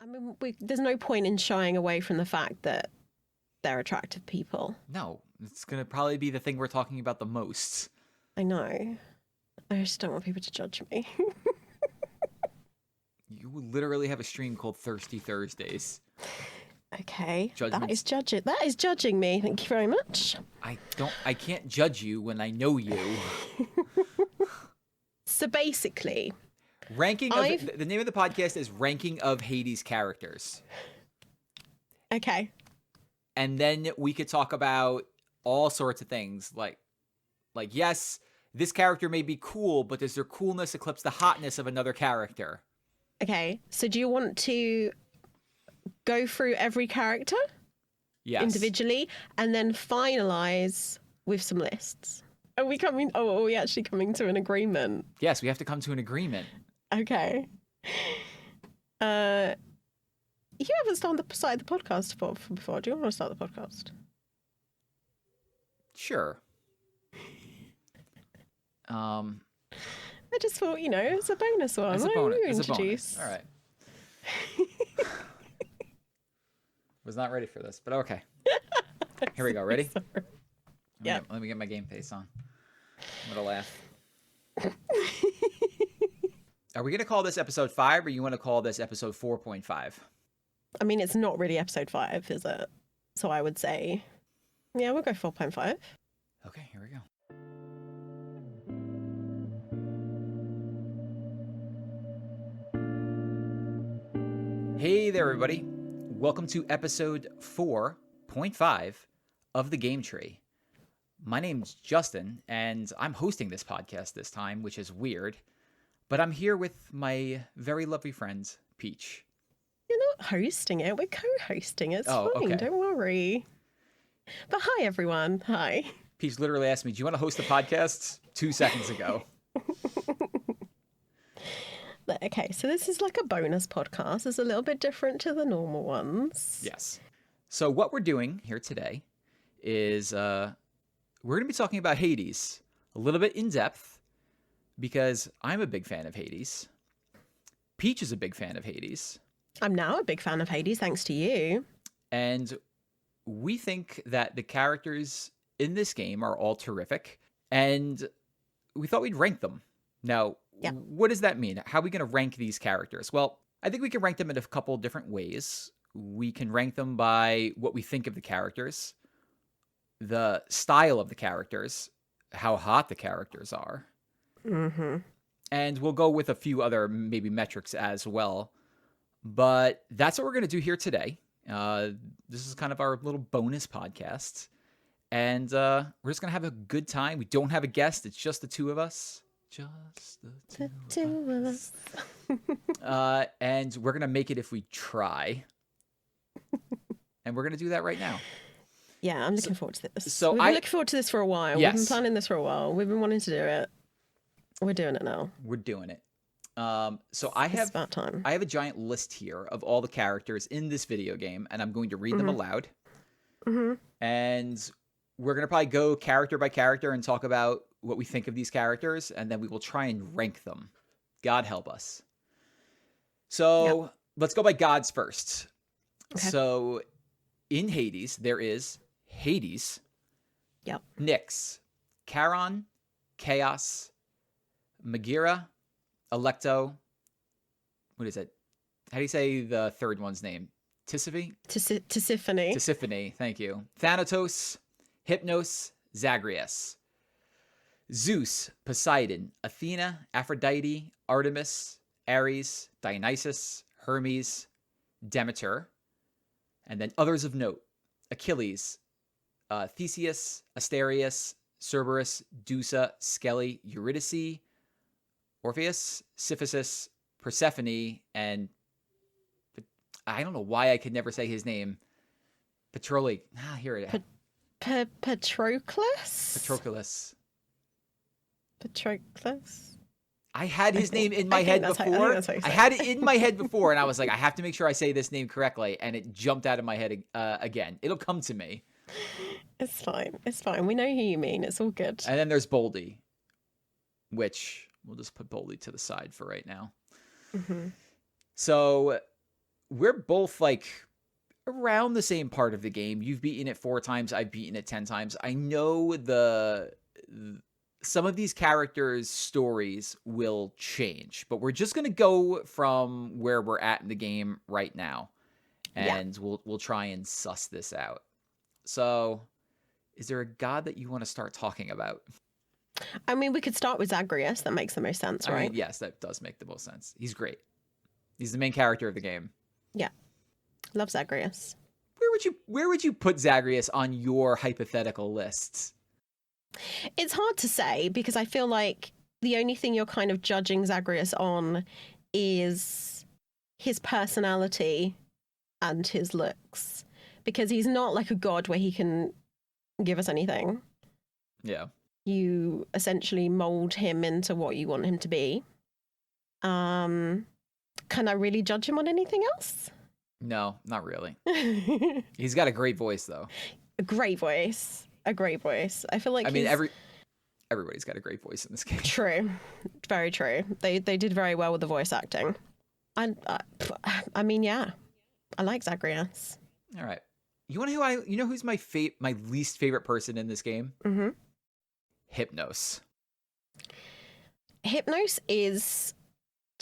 I mean, there's no point in shying away from the fact that they're attractive people. No, it's going to probably be the thing we're talking about the most. I know. I just don't want people to judge me. You literally have a stream called Thirsty Thursdays. Okay, that Judgments. is judging. That is judging me. Thank you very much. I can't judge you when I know you. So basically, the name of the podcast is Ranking of Hades Characters. Okay. And then we could talk about all sorts of things like yes, this character may be cool, but does their coolness eclipse the hotness of another character? Okay. So do you want to go through every character individually and then finalize with some lists? Are we actually coming to an agreement? Yes, we have to come to an agreement. Okay. You haven't started the podcast before. Do you want to start the podcast? Sure. I just thought, it's a bonus one. It's a Why bonus. don't you It's introduce? a bonus. All right. Was not ready for this, but okay. Here we go. Ready? Yeah. Let me get my game face on. I'm gonna laugh. Are we gonna call this episode 5, or you want to call this episode 4.5? I mean, it's not really episode 5, is it? So I would say, yeah, we'll go 4.5. Okay, here we go. Hey there, everybody. Welcome to episode 4.5 of The Game Tree. My name's Justin, and I'm hosting this podcast this time, which is weird. But I'm here with my very lovely friend, Peach. You're not hosting it. We're co-hosting it. It's fine. Okay. Don't worry. But hi, everyone. Hi. Peach literally asked me, do you want to host the podcast? 2 seconds ago. Okay, so this is like a bonus podcast. It's a little bit different to the normal ones. Yes. So what we're doing here today is we're going to be talking about Hades a little bit in depth because I'm a big fan of Hades. Peach is a big fan of Hades. I'm now a big fan of Hades, thanks to you. And we think that the characters in this game are all terrific, and we thought we'd rank them. Now, what does that mean? How are we going to rank these characters? Well, I think we can rank them in a couple different ways. We can rank them by what we think of the characters, the style of the characters, how hot the characters are. Mm-hmm. And we'll go with a few other maybe metrics as well. But that's what we're going to do here today. This is kind of our little bonus podcast. And we're just going to have a good time. We don't have a guest. It's just the two of us. Just the two of us. And we're going to make it if we try. And we're going to do that right now. Yeah, I'm looking forward to this. So We've been looking forward to this for a while. Yes. We've been planning this for a while. We've been wanting to do it. We're doing it now. We're doing it. So It's about time. I have a giant list here of all the characters in this video game, and I'm going to read them aloud. Mm-hmm. And we're going to probably go character by character and talk about what we think of these characters, and then we will try and rank them. God help us. So let's go by gods first. Okay. So in Hades, there is Hades, Nyx, Charon, Chaos, Megira, Alecto. What is it? How do you say the third one's name? Tisiphone? Tisiphone. Tisiphone, thank you. Thanatos, Hypnos, Zagreus. Zeus, Poseidon, Athena, Aphrodite, Artemis, Ares, Dionysus, Hermes, Demeter, and then others of note: Achilles, Theseus, Asterius, Cerberus, Dusa, Skelly, Eurydice, Orpheus, Cephisus, Persephone, and I don't know why I could never say his name. Here it is. Patroclus? Patroclus? I had his name in my head before. I had it in my head before, and I was like, I have to make sure I say this name correctly, and it jumped out of my head again. It'll come to me. It's fine. It's fine. We know who you mean. It's all good. And then there's Boldy, which we'll just put Boldy to the side for right now. Mm-hmm. So we're both like around the same part of the game. You've beaten it 4 times. I've beaten it 10 times. I know some of these characters' stories will change, but we're just going to go from where we're at in the game right now. And we'll try and suss this out. So, is there a god that you want to start talking about? I mean, we could start with Zagreus. That makes the most sense, right? I mean, yes, that does make the most sense. He's great. He's the main character of the game. Yeah. Love Zagreus. Where would you put Zagreus on your hypothetical lists? It's hard to say because I feel like the only thing you're kind of judging Zagreus on is his personality and his looks, because he's not like a god where he can give us anything. Yeah. You essentially mold him into what you want him to be. Can I really judge him on anything else? No, not really. He's got a great voice, though. A great voice. I feel like everybody's got a great voice in this game. True. Very true. They did very well with the voice acting. I mean, yeah. I like Zagreus. All right. You know who's my least favorite person in this game? Mm-hmm. Hypnos. Hypnos is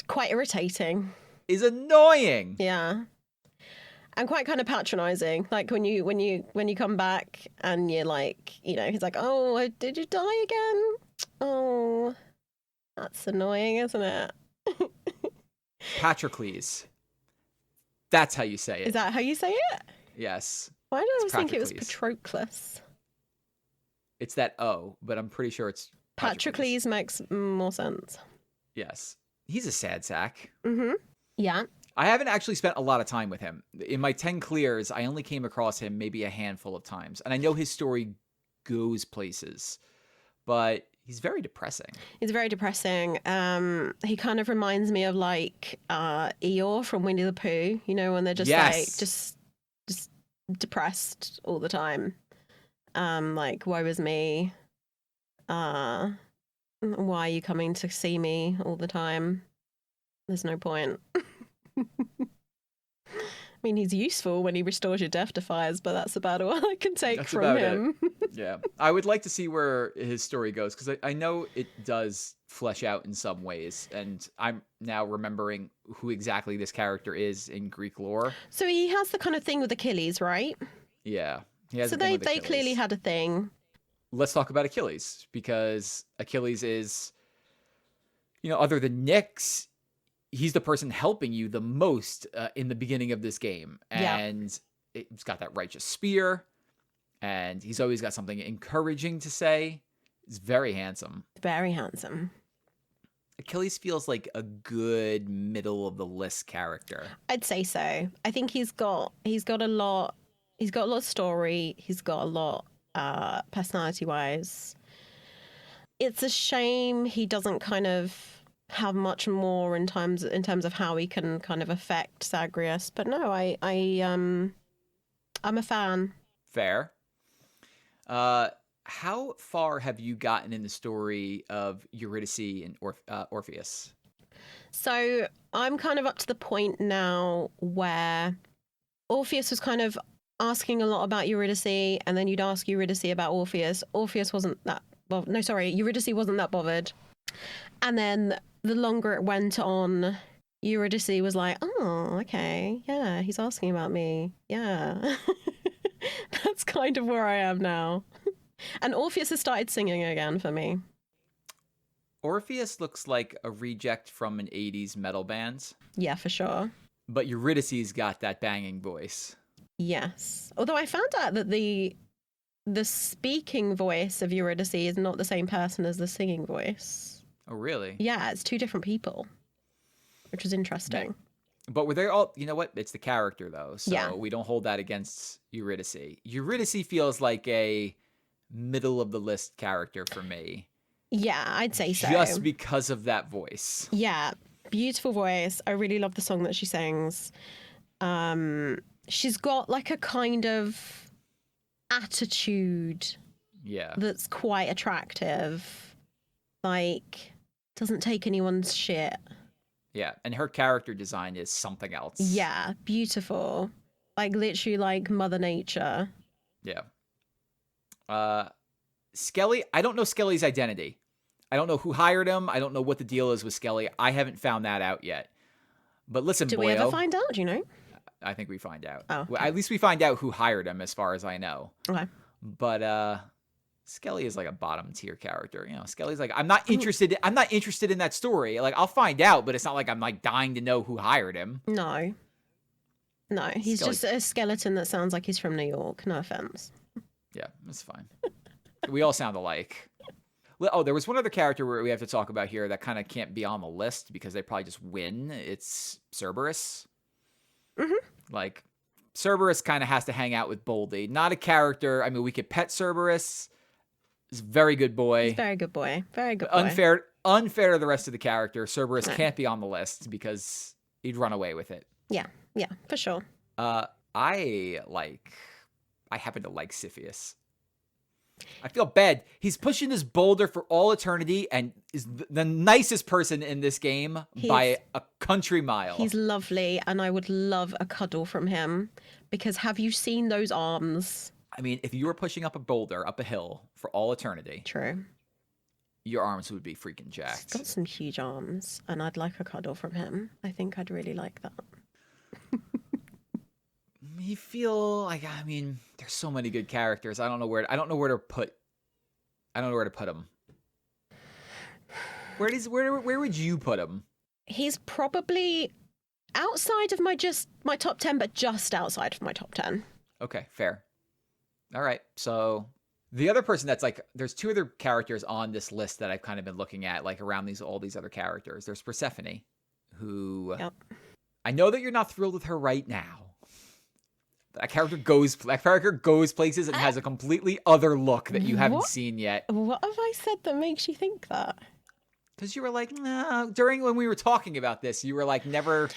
quite irritating. Is annoying. Yeah. And quite kind of patronizing. Like when you come back and you're like, he's like, "Oh, did you die again? Oh, that's annoying, isn't it?" Patrocles. That's how you say it. Is that how you say it? Yes. Why did I always think it was Patroclus? It's that O, but I'm pretty sure it's Patrocles makes more sense. Yes. He's a sad sack. Mm-hmm. Yeah. I haven't actually spent a lot of time with him. In my 10 clears, I only came across him maybe a handful of times. And I know his story goes places, but he's very depressing. He He kind of reminds me of like Eeyore from Winnie the Pooh, when they're just just depressed all the time. Like, woe is me. Why are you coming to see me all the time? There's no point. I mean, he's useful when he restores your death defiers, but that's about all I can take from him. Yeah. I would like to see where his story goes, because I know it does flesh out in some ways, and I'm now remembering who exactly this character is in Greek lore. So he has the kind of thing with Achilles, right? Yeah. So they clearly had a thing. Let's talk about Achilles, because Achilles is, other than Nyx, he's the person helping you the most in the beginning of this game. And it's got that righteous spear, and he's always got something encouraging to say. He's very handsome. Very handsome. Achilles feels like a good middle of the list character. I'd say so. I think he's got a lot of story. He's got a lot personality wise. It's a shame he doesn't kind of have much more in terms of how he can kind of affect Zagreus. But no, I'm a fan. Fair. How far have you gotten in the story of Eurydice and Orpheus? So I'm kind of up to the point now where Orpheus was kind of asking a lot about Eurydice, and then you'd ask Eurydice about Orpheus. Eurydice wasn't that bothered. And then the longer it went on, Eurydice was like, "Oh, okay, yeah, he's asking about me. Yeah." That's kind of where I am now. And Orpheus has started singing again for me. Orpheus looks like a reject from an 80s metal band. Yeah, for sure. But Eurydice's got that banging voice. Yes. Although I found out that the speaking voice of Eurydice is not the same person as the singing voice. Oh, really? Yeah, it's two different people, which is interesting. Yeah. But were they all, you know what? It's the character, though. So we don't hold that against Eurydice. Eurydice feels like a middle-of-the-list character for me. Yeah, I'd say so. Just because of that voice. Yeah, beautiful voice. I really love the song that she sings. She's got like a kind of attitude that's quite attractive. Like, doesn't take anyone's shit. Yeah, and her character design is something else. Yeah, beautiful. Like literally like Mother Nature. Yeah. Skelly, I don't know Skelly's identity. I don't know who hired him. I don't know what the deal is with Skelly. I haven't found that out yet. But listen, Do we ever find out? Do you know? I think we find out. Oh, okay. Well, at least we find out who hired him, as far as I know. Okay. But Skelly is like a bottom tier character. You know, Skelly's like, I'm not interested in that story. Like, I'll find out, but it's not like I'm like dying to know who hired him. No, he's Skelly. just a skeleton that sounds like he's from New York. No offense. Yeah, that's fine. We all sound alike. Oh, there was one other character where we have to talk about here that kind of can't be on the list because they probably just win. It's Cerberus. Mm-hmm. Like, Cerberus kind of has to hang out with Boldy. Not a character. I mean, we could pet Cerberus. He's a very good boy. He's a very good boy. Very good boy. Unfair to the rest of the character. Cerberus can't be on the list because he'd run away with it. Yeah, for sure. I happen to like Siphius. I feel bad. He's pushing this boulder for all eternity and is the nicest person in this game by a country mile. He's lovely, and I would love a cuddle from him because have you seen those arms? I mean, if you were pushing up a boulder, up a hill for all eternity. True. Your arms would be freaking jacked. He's got some huge arms, and I'd like a cuddle from him. I think I'd really like that. You feel like, I mean, there's so many good characters. I don't know where to put him. Where would you put him? He's probably outside of my top 10, but just outside of my top 10. Okay, fair. All right. So the other person that's like, there's two other characters on this list that I've kind of been looking at, like around all these other characters. There's Persephone, who I know that you're not thrilled with her right now. That character goes places and has a completely other look that you haven't seen yet. What have I said that makes you think that? Because you were like, nah, during when we were talking about this, you were like, never.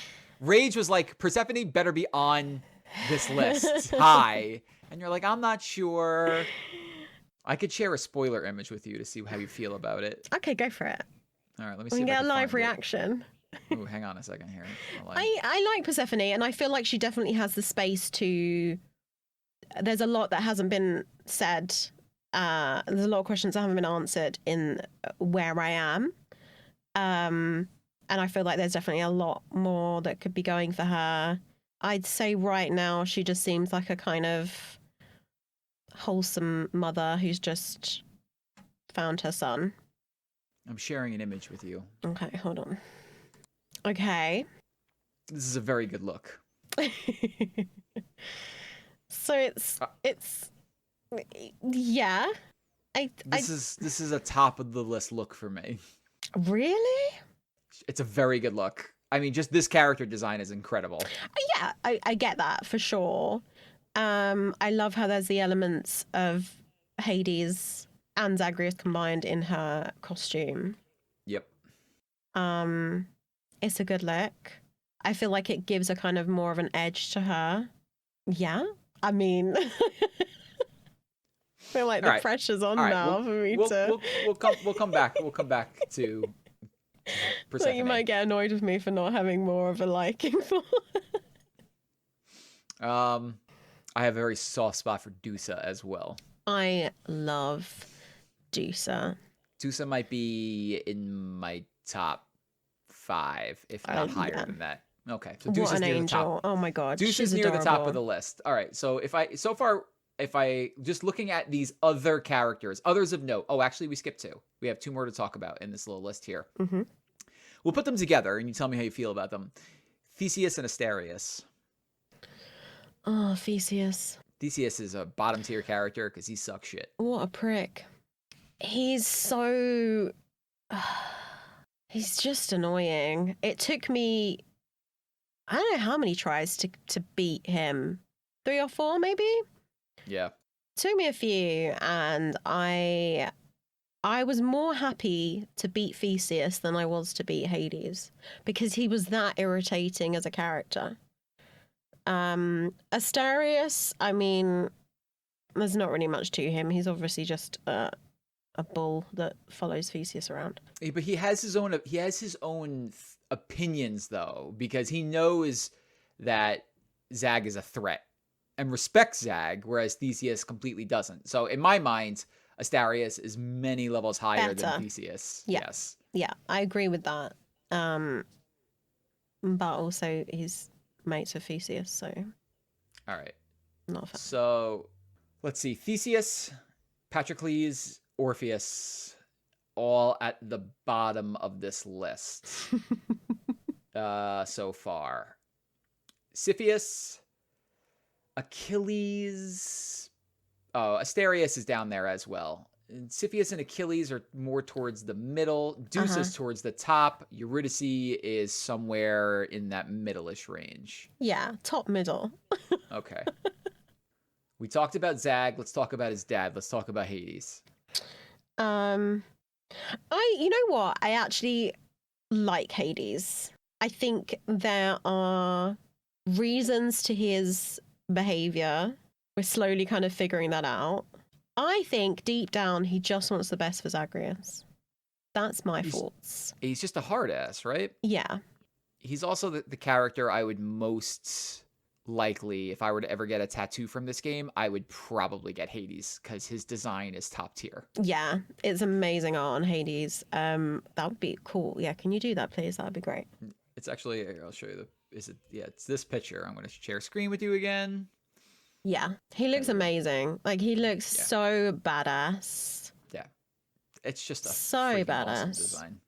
Rage was like, Persephone better be on this list high. And you're like, I'm not sure. I could share a spoiler image with you to see how you feel about it. Okay, go for it. All right, let me see. We if can I get can a live find reaction. Oh, hang on a second here. I like Persephone, and I feel like she definitely has the space to. There's a lot that hasn't been said. There's a lot of questions that haven't been answered in where I am. And I feel like there's definitely a lot more that could be going for her. I'd say right now she just seems like a kind of wholesome mother who's just found her son. I'm sharing an image with you. Okay, hold on. Okay. This is a very good look. So it's yeah. This is a top of the list look for me. Really? It's a very good look. I mean, just this character design is incredible. Yeah, I get that for sure. I love how there's the elements of Hades and Zagreus combined in her costume. Yep. It's a good look. I feel like it gives a kind of more of an edge to her. Yeah, I mean, I feel like the pressure's on now for me to. We'll come back. We'll come back to Persephone. So you might get annoyed with me for not having more of a liking for. I have a very soft spot for Dusa as well. I love Dusa. Dusa might be in my top 5, if not higher than that. Okay, so Dusa's near the top. Oh my god, Dusa's near the top of the list. All right, so if I just looking at these other characters, others of note. Oh, actually, we skipped 2. We have 2 more to talk about in this little list here. Mm-hmm. We'll put them together, and you tell me how you feel about them. Theseus and Asterius. Oh, Theseus. Theseus is a bottom tier character because he sucks shit. What a prick. He's so. He's just annoying. It took me. I don't know how many tries to beat him. 3 or 4, maybe? Yeah. Took me a few, and I was more happy to beat Theseus than I was to beat Hades because he was that irritating as a character. Asterius, I mean, there's not really much to him. He's obviously just a bull that follows Theseus around. But he has his own opinions, though, because he knows that Zag is a threat and respects Zag, whereas Theseus completely doesn't. So in my mind, Astarius is many levels higher than Theseus. Yeah. Yes. Yeah, I agree with that. But also he's mates with Theseus, so... All right. Not a fan. So let's see. Theseus, Patroclus, Orpheus, all at the bottom of this list so far. Cepheus, Achilles. Oh, Astarius is down there as well. And Cepheus and Achilles are more towards the middle. Zeus is towards the top. Eurydice is somewhere in that middle-ish range. Yeah, top middle. Okay. We talked about Zag. Let's talk about his dad. Let's talk about Hades. You know what? I actually like Hades. I think there are reasons to his behavior. We're slowly kind of figuring that out. I think deep down he just wants the best for Zagreus. That's my thoughts. He's just a hard ass, right? Yeah. He's also the character I would most likely, if I were to ever get a tattoo from this game, I would probably get Hades because his design is top tier. Yeah, it's amazing art on Hades. That would be cool. Yeah, can you do that, please? That would be great. It's actually, I'll show you it's this picture. I'm going to share screen with you again. Yeah, he looks amazing. Like, he looks so badass. Yeah, it's just a so badass awesome design.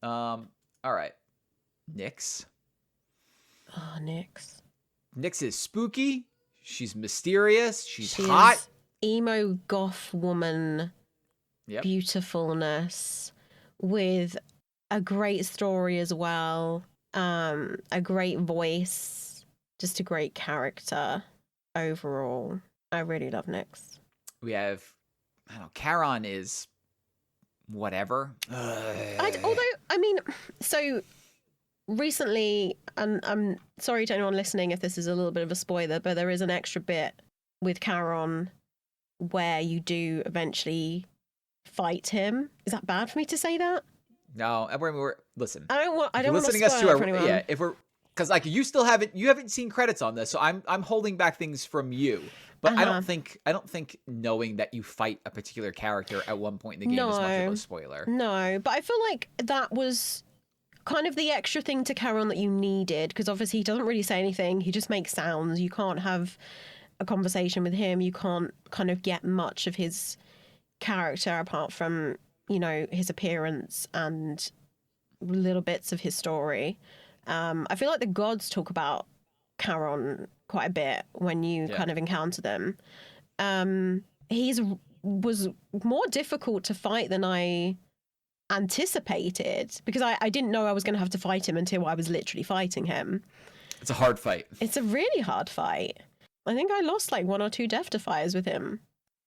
All right, Nyx. Oh, Nyx. Nyx is spooky. She's mysterious. She's hot. Emo goth woman. Yep. Beautifulness with a great story as well. A great voice. Just a great character overall. I really love Nyx. We have, I don't know, Charon is whatever. So recently, and I'm sorry to anyone listening if this is a little bit of a spoiler, but there is an extra bit with Charon where you do eventually fight him. Is that bad for me to say that? No, listen. I don't want to spoil it for anyone. Yeah, if we're because like you haven't seen credits on this, so I'm holding back things from you. But I don't think knowing that you fight a particular character at one point in the game is much of a spoiler. No, but I feel like that was kind of the extra thing to Charon that you needed, because obviously he doesn't really say anything. He just makes sounds. You can't have a conversation with him. You can't kind of get much of his character apart from, you know, his appearance and little bits of his story. I feel like the gods talk about Charon quite a bit when you kind of encounter them. Was more difficult to fight than I anticipated, because I didn't know I was going to have to fight him until I was literally fighting him. It's a hard fight. It's a really hard fight. I think I lost like 1 or 2 death defiers with him.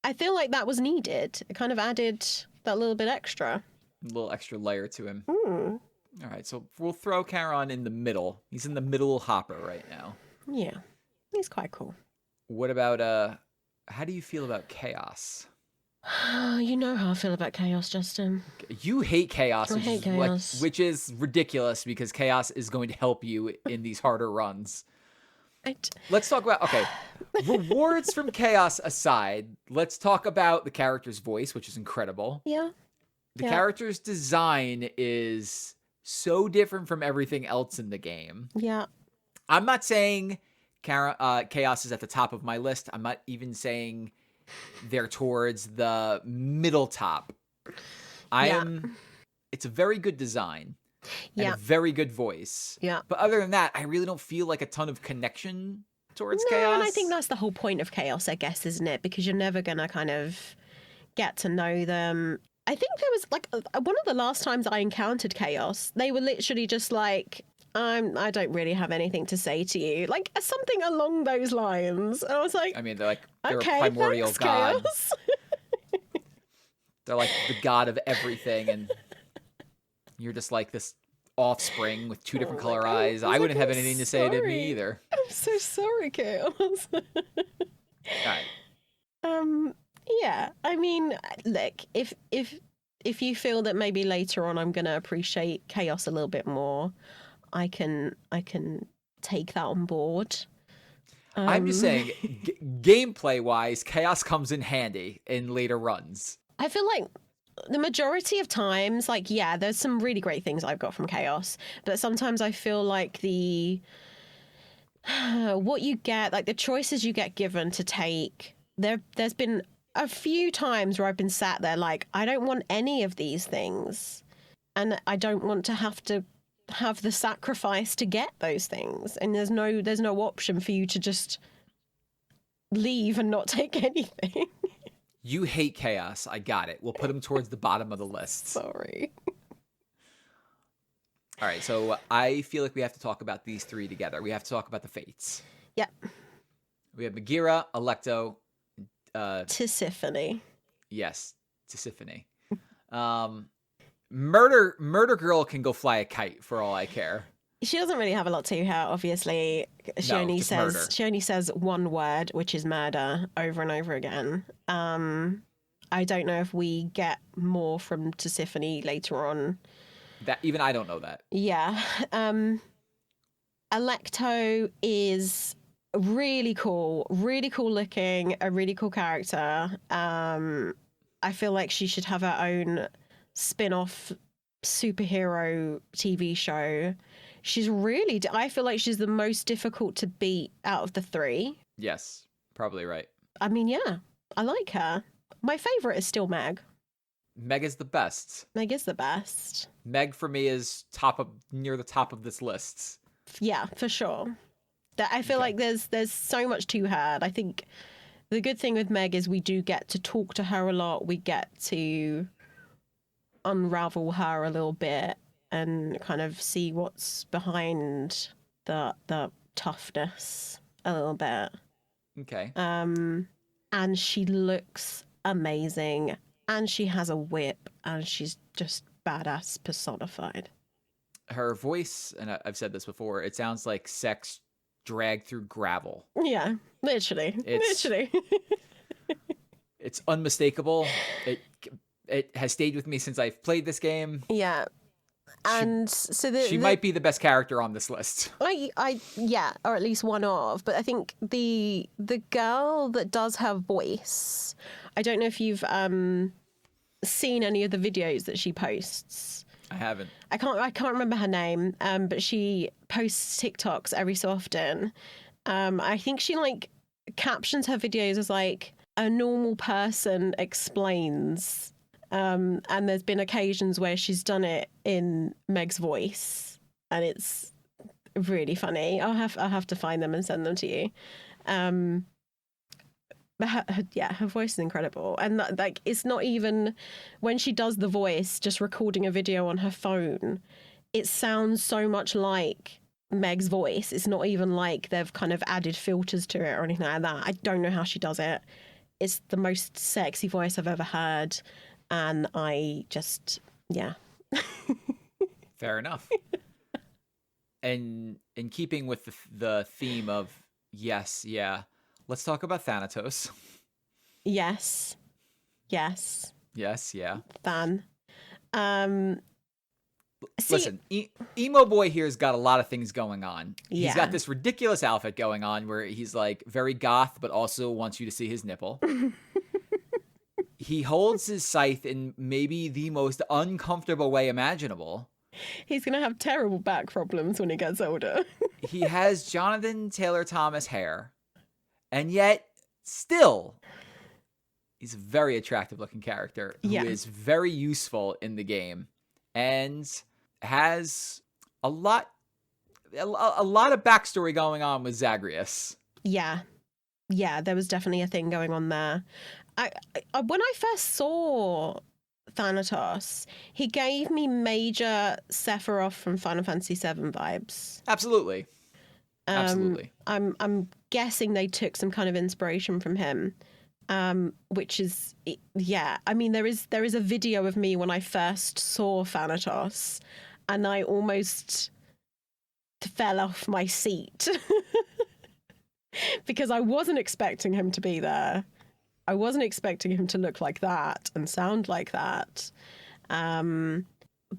I feel like that was needed. It kind of added that little bit extra. A little extra layer to him. Mm. All right, so we'll throw Charon in the middle. He's in the middle hopper right now. Yeah, he's quite cool. What about, how do you feel about Chaos? You know how I feel about Chaos, Justin. You hate Chaos. I hate Chaos. Which is ridiculous because Chaos is going to help you in these harder runs. Let's talk about, rewards from Chaos aside, let's talk about the character's voice, which is incredible. Yeah. The character's design is so different from everything else in the game. Yeah. I'm not saying Chaos is at the top of my list. I'm not even saying they're towards the middle top. It's a very good design. And a very good voice. Yeah. But other than that, I really don't feel like a ton of connection towards Chaos. And I think that's the whole point of Chaos, I guess, isn't it? Because you're never going to kind of get to know them. I think there was like one of the last times I encountered Chaos, they were literally just like, I don't really have anything to say to you. Like something along those lines. And I was like, I mean, they're okay, a primordial thanks, god. Chaos. They're like the god of everything. And you're just like this offspring with 2 different color eyes. I wouldn't have anything to say to me either. I'm so sorry, Chaos. All right. Yeah, I mean, look, if you feel that maybe later on I'm going to appreciate Chaos a little bit more, I can take that on board. I'm just saying, gameplay-wise, Chaos comes in handy in later runs. I feel like the majority of times, like, yeah, there's some really great things I've got from Chaos, but sometimes I feel like what you get, like the choices you get given to take, there's been a few times where I've been sat there like, I don't want any of these things, and I don't want to have the sacrifice to get those things, and there's no option for you to just leave and not take anything. You hate Chaos. I got it. We'll put him towards the bottom of the list. Sorry. All right, so I feel like we have to talk about these three together. We have to talk about the Fates. Yep. We have Megira, Alecto, Tisiphone. Yes, Tisiphone. Murder Girl can go fly a kite for all I care. She doesn't really have a lot to her, obviously. She only says one word, which is murder, over and over again. I don't know if we get more from Tisiphone later on. That even I don't know that. Yeah. Alecto is really cool looking, a really cool character. I feel like she should have her own spin-off superhero TV show. I feel like she's the most difficult to beat out of the three. Yes, probably right. I mean, yeah, I like her. My favorite is still Meg. Meg is the best. Meg is the best. Meg for me is near the top of this list. Yeah, for sure. I feel like there's so much to her. I think the good thing with Meg is we do get to talk to her a lot. We get to unravel her a little bit and kind of see what's behind the toughness a little bit. Okay. And she looks amazing, and she has a whip, and she's just badass personified. Her voice, and I've said this before, it sounds like sex dragged through gravel. Yeah, literally. It's unmistakable. It has stayed with me since I've played this game. Yeah. And she might be the best character on this list. Yeah, or at least one of. But I think the girl that does her voice, I don't know if you've seen any of the videos that she posts. I haven't. I can't remember her name, but she posts TikToks every so often. I think she like captions her videos as like a normal person explains. And there's been occasions where she's done it in Meg's voice, and it's really funny. I'll have to find them and send them to you. But her voice is incredible, and like it's not even when she does the voice, just recording a video on her phone. It sounds so much like Meg's voice. It's not even like they've kind of added filters to it or anything like that. I don't know how she does it. It's the most sexy voice I've ever heard. And I just, yeah. Fair enough. And in keeping with the theme of yes, yeah, let's talk about Thanatos. Yes. Yes, yeah. Fan. Listen, Emo Boy here's got a lot of things going on. Yeah. He's got this ridiculous outfit going on where he's like very goth, but also wants you to see his nipple. He holds his scythe in maybe the most uncomfortable way imaginable. He's going to have terrible back problems when he gets older. He has Jonathan Taylor Thomas hair. And yet, still, he's a very attractive looking character who is very useful in the game and has a lot of backstory going on with Zagreus. Yeah, there was definitely a thing going on there. I when I first saw Thanatos, he gave me major Sephiroth from Final Fantasy VII vibes. Absolutely. I'm guessing they took some kind of inspiration from him, which is I mean there is a video of me when I first saw Thanatos, and I almost fell off my seat because I wasn't expecting him to be there. I wasn't expecting him to look like that and sound like that.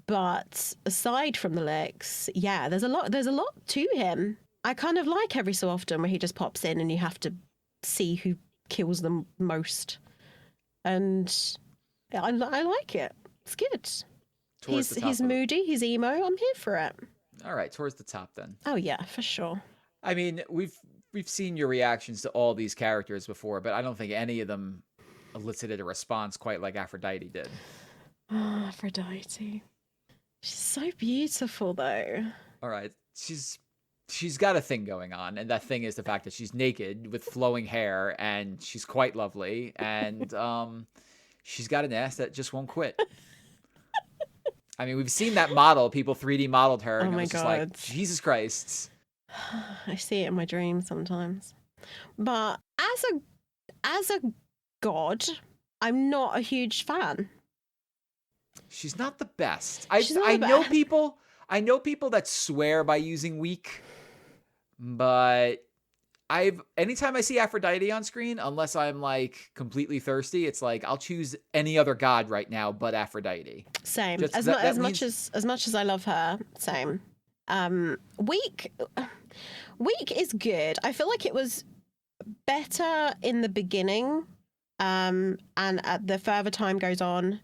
But aside from the licks, yeah, there's a lot to him. I kind of like every so often where he just pops in and you have to see who kills them most. And I like it. It's good. He's moody, he's emo. I'm here for it. All right, towards the top then. Oh yeah, for sure. I mean, we've seen your reactions to all these characters before, but I don't think any of them elicited a response quite like Aphrodite did. Oh, Aphrodite. She's so beautiful though. All right, she's got a thing going on, and that thing is the fact that she's naked with flowing hair, and she's quite lovely, and she's got an ass that just won't quit. I mean, we've seen that model. People 3D modeled her, and it was just like, Jesus Christ. I see it in my dreams sometimes. But as a god, I'm not a huge fan. She's not the best. I know people that swear by using weak, but anytime I see Aphrodite on screen, unless I'm like completely thirsty, it's like I'll choose any other god right now but Aphrodite. Same. As much as I love her, same. Weak is good. I feel like it was better in the beginning, and at the further time goes on,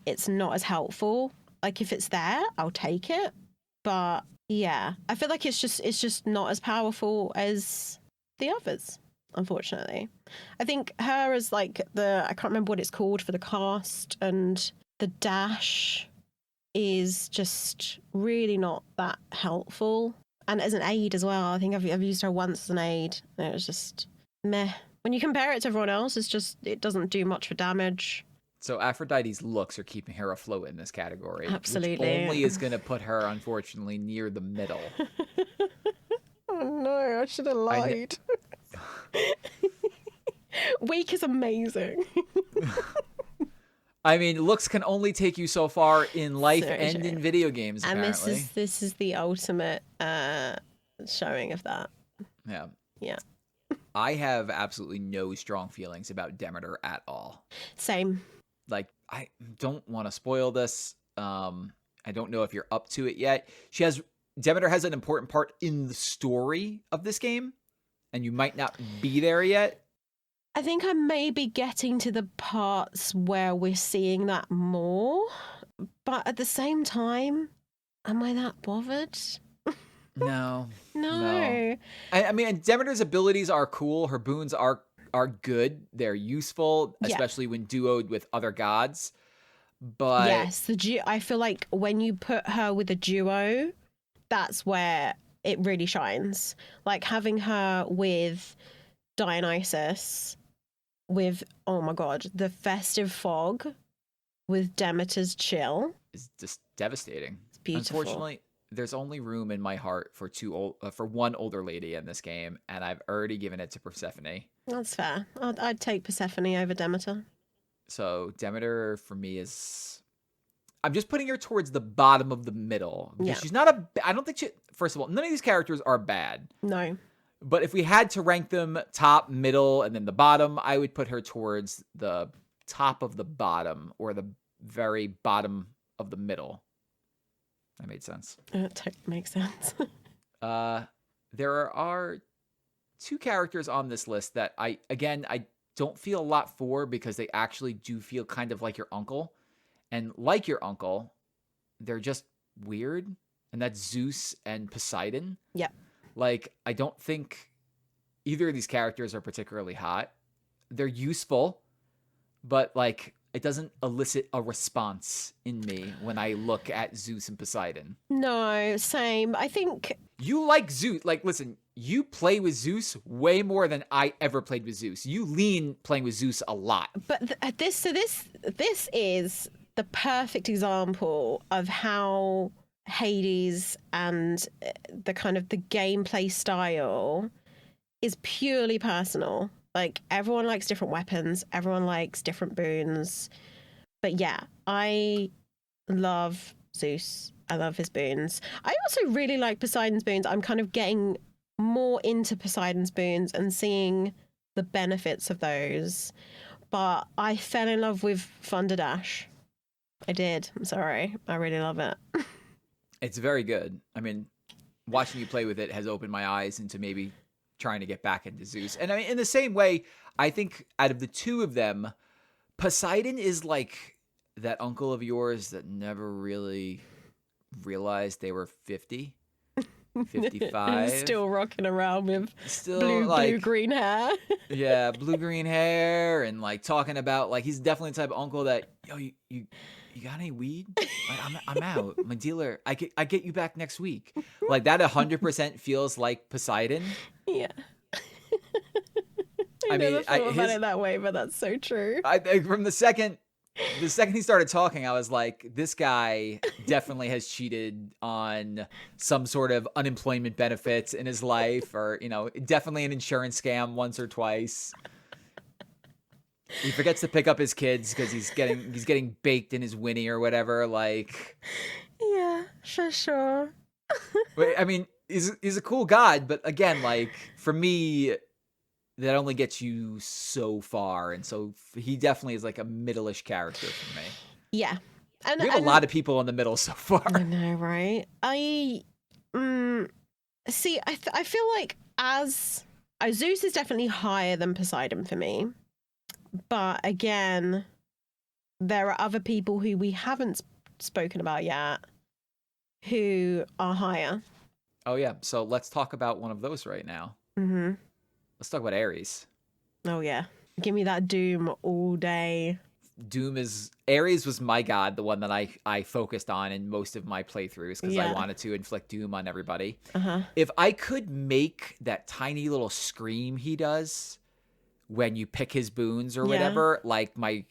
it's not as helpful. Like if it's there, I'll take it. But yeah, I feel like it's just not as powerful as the others, unfortunately. I think her as like I can't remember what it's called for the cast, and the dash is just really not that helpful. And as an aid as well, I think I've used her once as an aid, and it was just meh. When you compare it to everyone else, it doesn't do much for damage. So Aphrodite's looks are keeping her afloat in this category. Absolutely. Which only is going to put her, unfortunately, near the middle. Oh no, I should have lied. Weak is amazing. I mean, looks can only take you so far in life and in video games, apparently. And this is the ultimate showing of that. Yeah. Yeah. I have absolutely no strong feelings about Demeter at all. Same. Like, I don't want to spoil this. I don't know if you're up to it yet. Demeter has an important part in the story of this game, and you might not be there yet. I think I may be getting to the parts where we're seeing that more, but at the same time, am I that bothered? No. No. I mean, Demeter's abilities are cool. Her boons are good. They're useful, especially when duoed with other gods. But yes, I feel like when you put her with a duo, that's where it really shines. Like having her with Dionysus, with, oh my god, the Festive Fog with Demeter's Chill. It's just devastating. It's beautiful. Unfortunately, there's only room in my heart for one older lady in this game, and I've already given it to Persephone. That's fair. I'd take Persephone over Demeter. So Demeter for me is, I'm just putting her towards the bottom of the middle. Yeah. She's not I don't think first of all, none of these characters are bad. No. But if we had to rank them top, middle, and then the bottom, I would put her towards the top of the bottom or the very bottom of the middle. That made sense. That makes sense. There are two characters on this list that I don't feel a lot for because they actually do feel kind of like your uncle. And like your uncle, they're just weird. And that's Zeus and Poseidon. Yeah. Like, I don't think either of these characters are particularly hot. They're useful, but like, it doesn't elicit a response in me when I look at Zeus and Poseidon. No, same. I think you like Zeus. Like, listen, you play with Zeus way more than I ever played with Zeus. You lean playing with Zeus a lot. But this is the perfect example of how Hades and the kind of the gameplay style is purely personal. Like, everyone likes different weapons, everyone likes different boons. But yeah, I love Zeus. I love his boons. I also really like Poseidon's boons. I'm kind of getting more into Poseidon's boons and seeing the benefits of those. But I fell in love with Thunder Dash. I did. I'm sorry. I really love it. It's very good. I mean, watching you play with it has opened my eyes into maybe trying to get back into Zeus. And I mean, in the same way, I think out of the two of them, Poseidon is like that uncle of yours that never really realized they were 50, 55. Still rocking around with Still blue-green hair. Yeah, blue-green hair and like talking about like he's definitely the type of uncle that, yo, you got any weed? Like, I'm out. My dealer, I get you back next week. Like that 100% feels like Poseidon. Yeah. I mean, never thought about it that way, but that's so true. From the second he started talking, I was like, this guy definitely has cheated on some sort of unemployment benefits in his life, or definitely an insurance scam once or twice. He forgets to pick up his kids because he's getting baked in his Winnie or whatever. Like, yeah, for sure. I mean, he's a cool guy, but again, like for me, that only gets you so far, and so he definitely is like a middle-ish character for me. Yeah, and we have a lot of people in the middle so far. I know, right? See. I feel like as Zeus is definitely higher than Poseidon for me. But again, there are other people who we haven't spoken about yet who are higher. Oh, yeah. So let's talk about one of those right now. Mm-hmm. Let's talk about Ares. Oh, yeah. Give me that Doom all day. Ares was my god, the one that I focused on in most of my playthroughs because I wanted to inflict doom on everybody. Uh-huh. If I could make that tiny little scream he does when you pick his boons or whatever, like my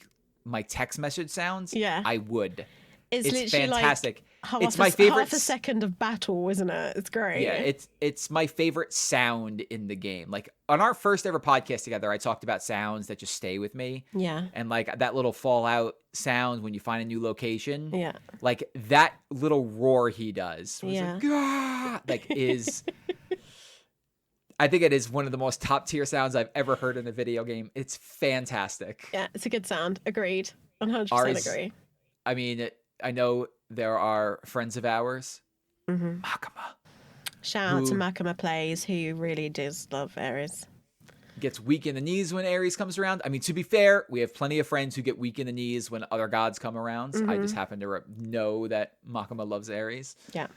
text message sounds, I would. It's fantastic. Like it's my favorite. Half a second of battle, isn't it? It's great. Yeah, it's my favorite sound in the game. Like on our first ever podcast together, I talked about sounds that just stay with me. Yeah. And like that little Fallout sound when you find a new location. Yeah. Like that little roar he does. Is I think it is one of the most top tier sounds I've ever heard in a video game. It's fantastic. Yeah, it's a good sound. Agreed. 100% agree. I mean, I know there are friends of ours. Mm-hmm. Makama. Shout out to Makama Plays, who really does love Ares. Gets weak in the knees when Ares comes around. I mean, to be fair, we have plenty of friends who get weak in the knees when other gods come around. Mm-hmm. I just happen to know that Makama loves Ares. Yeah.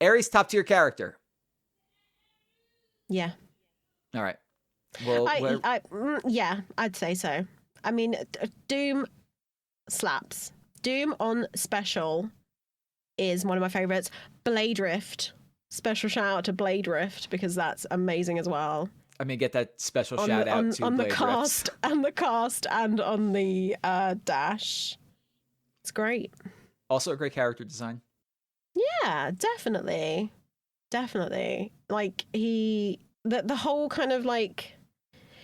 Ares, top tier character. Yeah. All right. Well, yeah, I'd say so. I mean, Doom slaps. Doom on special is one of my favorites. Blade Rift. Special shout out to Blade Rift because that's amazing as well. I mean, get that special shout out to on Blade the cast Rifts. and the cast and on the dash. It's great. Also a great character design. Yeah, definitely. Like the whole kind of like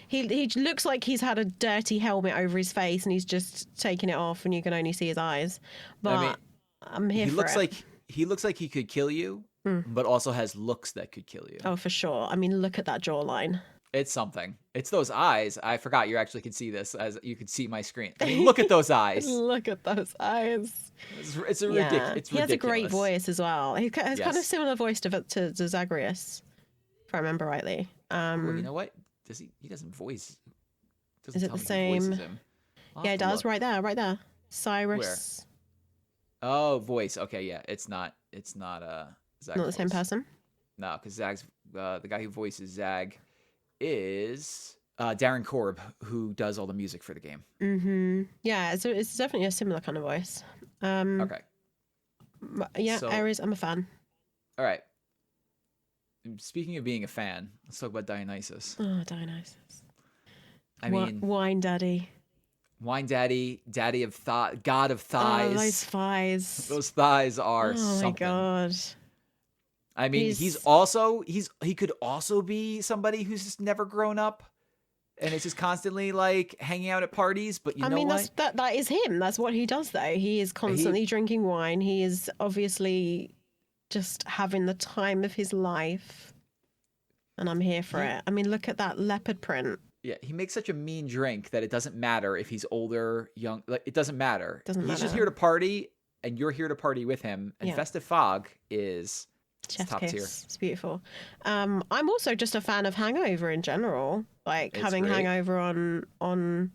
he looks like he's had a dirty helmet over his face and he's just taking it off and you can only see his eyes. But I mean, I'm here for it. He looks like he could kill you, but also has looks that could kill you. Oh, for sure. I mean, look at that jawline. It's something. It's those eyes. I forgot you actually could see this as you could see my screen. I mean, look at those eyes. Look at those eyes. It's ridiculous. He has a great voice as well. He has kind of similar voice to Zagreus, if I remember rightly. Well, you know what? He doesn't voice. Is it the same? Yeah, it does. Right there. Cyrus. Where? Oh, voice. Okay, yeah. It's not. Zag. Not the same person. No, because Zag's the guy who voices Zag is Darren Korb, who does all the music for the game. Mm-hmm. Yeah, so it's definitely a similar kind of voice. Okay. Yeah, so, Ares, I'm a fan. All right. Speaking of being a fan, let's talk about Dionysus. Oh, Dionysus. I mean, Wine Daddy. Wine Daddy, Daddy of God of thighs. Oh, those thighs. Those thighs are something. Oh my god. I mean, he could also be somebody who's just never grown up and is just constantly like hanging out at parties, but you know what? That is him. That's what he does though. He is constantly drinking wine. He is obviously just having the time of his life. And I'm here for it. I mean, look at that leopard print. Yeah, he makes such a mean drink that it doesn't matter if he's older, young. Like, it doesn't matter. He's just here to party, and you're here to party with him. And Festive Fog is chef's top kiss. tier. It's beautiful. I'm also just a fan of Hangover in general. Like It's having great. Hangover on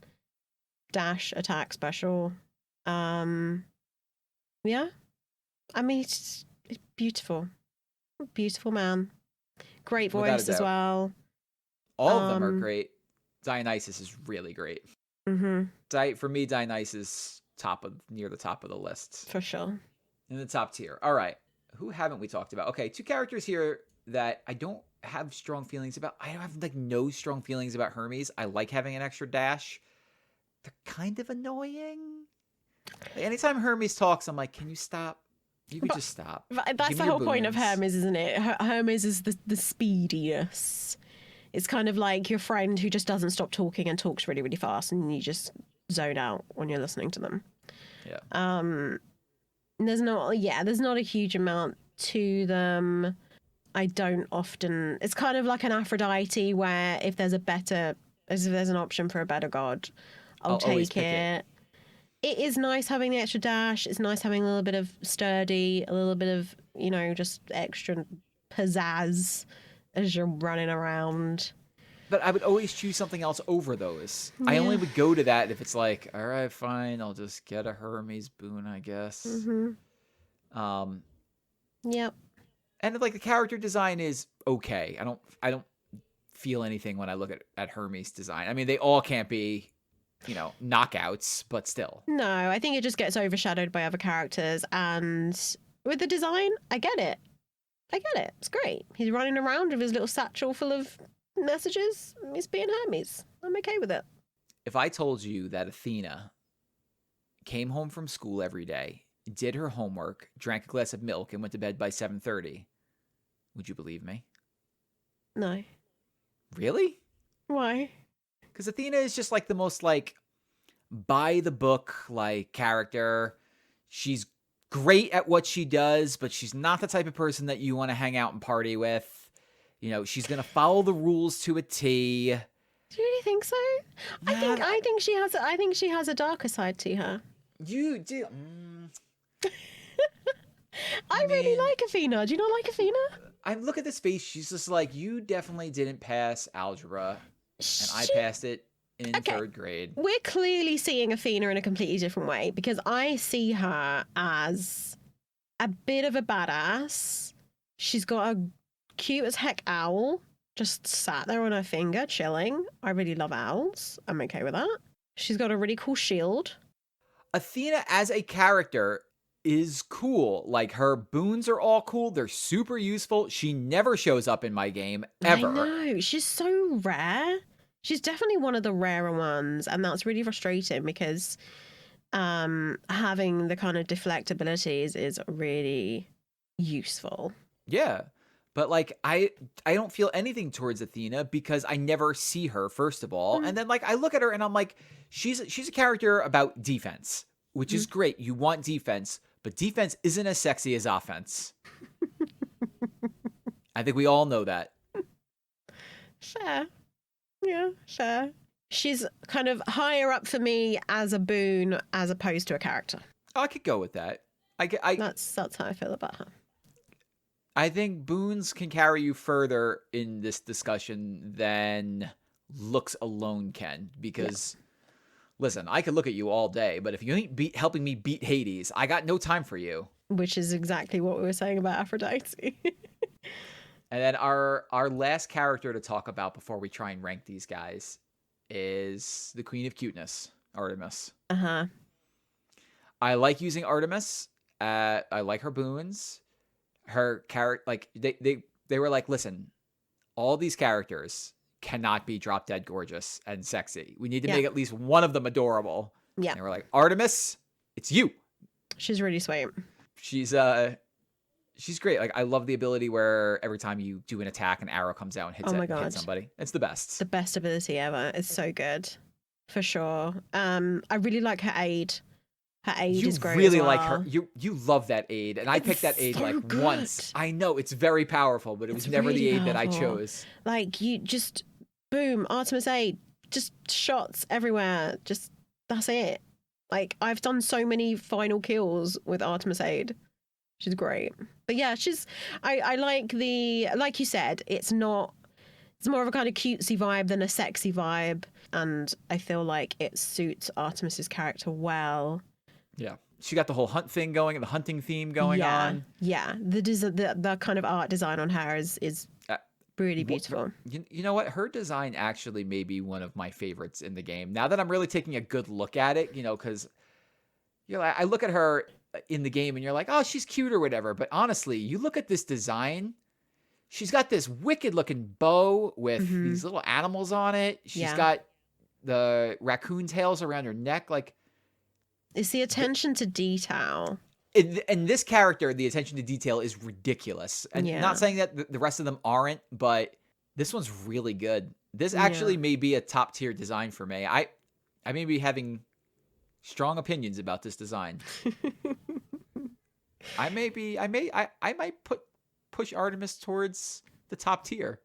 Dash Attack Special. Yeah. I mean, it's beautiful. Beautiful man. Great voice as well. All of them are great. Dionysus is really great. Mm-hmm. For me, Dionysus near the top of the list. For sure. In the top tier. All right. Who haven't we talked about? Okay, 2 characters here that I don't have strong feelings about. I have like no strong feelings about Hermes. I like having an extra dash. They're kind of annoying. Like, anytime Hermes talks, I'm like, can you stop? You could just stop. That's the whole point of Hermes, isn't it? Hermes is the speediness. It's kind of like your friend who just doesn't stop talking and talks really, really fast, and you just zone out when you're listening to them. Yeah. There's not a huge amount to them. I don't often. It's kind of like an Aphrodite, where if there's an option for a better god, I'll take it. It is nice having the extra dash. It's nice having a little bit of sturdy, a little bit of, just extra pizzazz as you're running around. But I would always choose something else over those. Yeah. I only would go to that if it's like, all right, fine, I'll just get a Hermes boon, I guess. Mm-hmm. Yep. And like the character design is okay. I don't feel anything when I look at Hermes design. I mean, they all can't be, knockouts, but still. No, I think it just gets overshadowed by other characters. And with the design, I get it. It's great. He's running around with his little satchel full of messages. He's being Hermes. I'm okay with it. If I told you that Athena came home from school every day, did her homework, drank a glass of milk, and went to bed by 7:30, would you believe me? No. Really? Why? Because Athena is just like the most like by the book like character. She's great at what she does, but she's not the type of person that you want to hang out and party with. She's gonna follow the rules to a T. Do you really think so? Yeah, I think she has a darker side to her. You do. I really like Athena. Do you not like Athena? I look at this face. She's just like, you definitely didn't pass algebra, and I passed it in 3rd grade. We're clearly seeing Athena in a completely different way, because I see her as a bit of a badass. She's got a cute as heck owl just sat there on her finger chilling. I really love owls. I'm okay with that. She's got a really cool shield. Athena as a character is cool. Like, her boons are all cool. They're super useful. She never shows up in my game, ever. I know. She's so rare. She's definitely one of the rarer ones, and that's really frustrating because having the kind of deflect abilities is really useful. Yeah. But, like, I don't feel anything towards Athena because I never see her, first of all. And then, like, I look at her and I'm like, she's a character about defense, which is great. You want defense, but defense isn't as sexy as offense. I think we all know that. Fair. Yeah, fair. She's kind of higher up for me as a boon as opposed to a character. Oh, I could go with that. That's how I feel about her. I think boons can carry you further in this discussion than looks alone can. Because, listen, I could look at you all day, but if you ain't helping me beat Hades, I got no time for you. Which is exactly what we were saying about Aphrodite. And then our last character to talk about before we try and rank these guys is the Queen of Cuteness, Artemis. Uh-huh. I like using Artemis. I like her boons. Her character, like, they were like, listen, all these characters cannot be drop dead gorgeous and sexy. We need to make at least one of them adorable. Yeah. And they were like, Artemis, it's you. She's really sweet. She's great. Like, I love the ability where every time you do an attack, an arrow comes out and hits somebody. It's the best. The best ability ever. It's so good. For sure. I really like her aid. Her aid is great. You really as well. like her. You love that aid. And I picked that aid like good. Once. I know it's very powerful, but it was never really the aid that I chose. Like, you just, boom, Artemis aid, just shots everywhere. Just that's it. Like I've done so many final kills with Artemis Aid. She's great. But yeah, I like like you said, it's more of a kind of cutesy vibe than a sexy vibe. And I feel like it suits Artemis's character well. Yeah. She got the whole hunt thing going, the hunting theme going on. Yeah. The kind of art design on her is really beautiful. You know what? Her design actually may be one of my favorites in the game. Now that I'm really taking a good look at it, because I look at her in the game and you're like, oh, she's cute or whatever. But honestly, you look at this design, she's got this wicked looking bow with these little animals on it. She's got the raccoon tails around her neck. Like, it's the attention to detail. And this character, the attention to detail is ridiculous. And not saying that the rest of them aren't, but this one's really good. This actually may be a top tier design for me. I may be having strong opinions about this design. I might push Artemis towards the top tier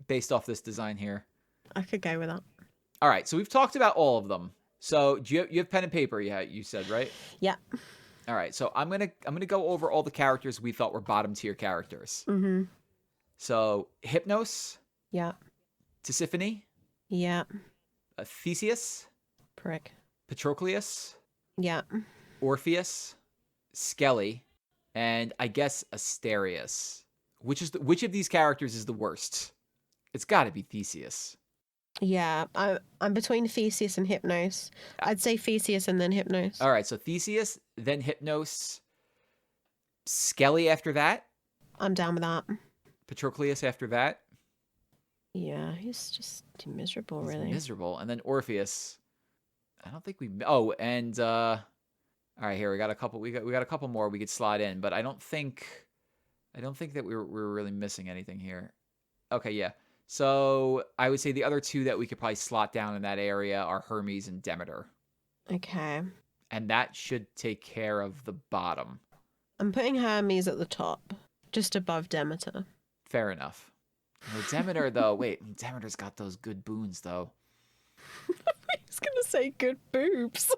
based off this design here. I could go with that. All right, so we've talked about all of them. So you have pen and paper? Yeah, you said, right? Yeah. All right, so I'm gonna go over all the characters we thought were bottom tier characters. Mm-hmm. So Hypnos. Yeah. Tisiphone. Yeah. Theseus. Prick. Patroclus. Yeah. Orpheus. Skelly, and I guess Asterius. Which of these characters is the worst? It's got to be Theseus. Yeah, I'm between Theseus and Hypnos. I'd say Theseus and then Hypnos. All right, so Theseus, then Hypnos, Skelly after that. I'm down with that. Patroclus after that. Yeah, he's just miserable, really. Miserable, and then Orpheus. I don't think we. Oh, and all right, here we got a couple. We got a couple more we could slide in, but I don't think that we're really missing anything here. Okay, yeah. So I would say the other two that we could probably slot down in that area are Hermes and Demeter. Okay. And that should take care of the bottom. I'm putting Hermes at the top, just above Demeter. Fair enough. Well, Demeter, though, wait, Demeter's got those good boons, though. I was gonna say good boobs.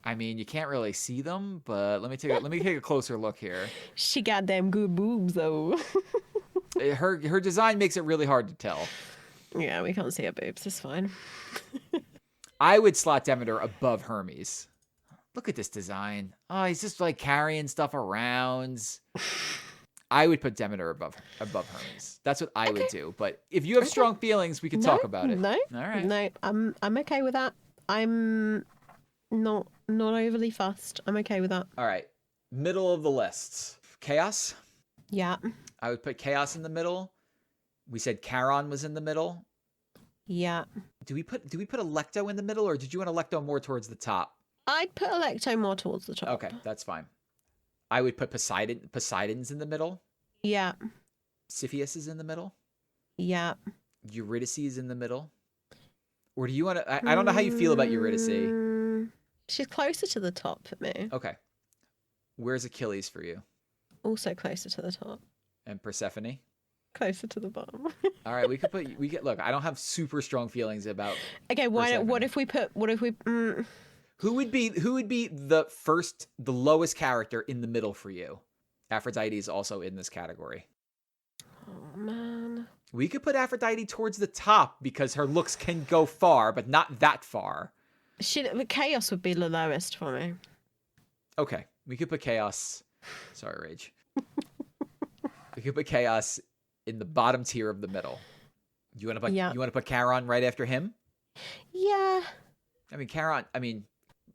I mean, you can't really see them, but let me take a closer look here. She got them good boobs, though. Her design makes it really hard to tell. Yeah, we can't see her boobs. It's fine. I would slot Demeter above Hermes. Look at this design. Oh, he's just like carrying stuff around. I would put Demeter above Hermes. That's what I would do. But if you have strong feelings, we can talk about it. No, all right. No, I'm okay with that. I'm not overly fussed. I'm okay with that. All right, middle of the list. Chaos. Yeah. I would put Chaos in the middle. We said Charon was in the middle. Yeah. Do we put Electo in the middle, or did you want Electo more towards the top? I'd put Electo more towards the top. Okay, that's fine. I would put Poseidon. Poseidon's in the middle. Yeah. Cepheus is in the middle. Yeah. Eurydice is in the middle. Or do you want to... I don't know how you feel about Eurydice. She's closer to the top for me. Okay. Where's Achilles for you? Also closer to the top. And Persephone? Closer to the bottom. All right, look, I don't have super strong feelings about Okay, what if we Who would be the lowest character in the middle for you? Aphrodite is also in this category. Oh man. We could put Aphrodite towards the top because her looks can go far, but not that far. Chaos would be the lowest for me. Okay, we could put Chaos. Sorry, Rage. We could put Chaos in the bottom tier of the middle. You want to put Charon right after him? Yeah. I mean,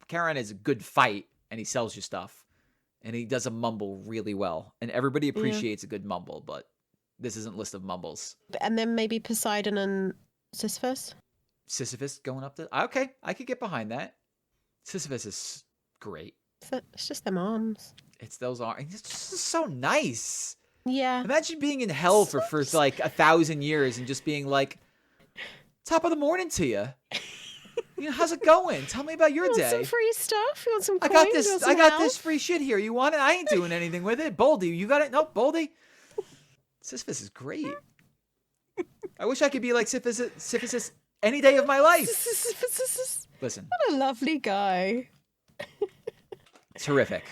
Charon is a good fight, and he sells you stuff, and he does a mumble really well, and everybody appreciates a good mumble, but this isn't a list of mumbles. And then maybe Poseidon and Sisyphus? Sisyphus going up to... Okay, I could get behind that. Sisyphus is great. It's just them arms. It's those arms. It's just so nice. Yeah. Imagine being in hell for like 1,000 years and just being like, top of the morning to you. You know, how's it going? Tell me about your day. Want some free stuff? You want some coins? I got this free shit here. You want it? I ain't doing anything with it. Boldy, you got it? Nope, Boldy. Sisyphus is great. I wish I could be like Sisyphus any day of my life. Listen. What a lovely guy. Terrific.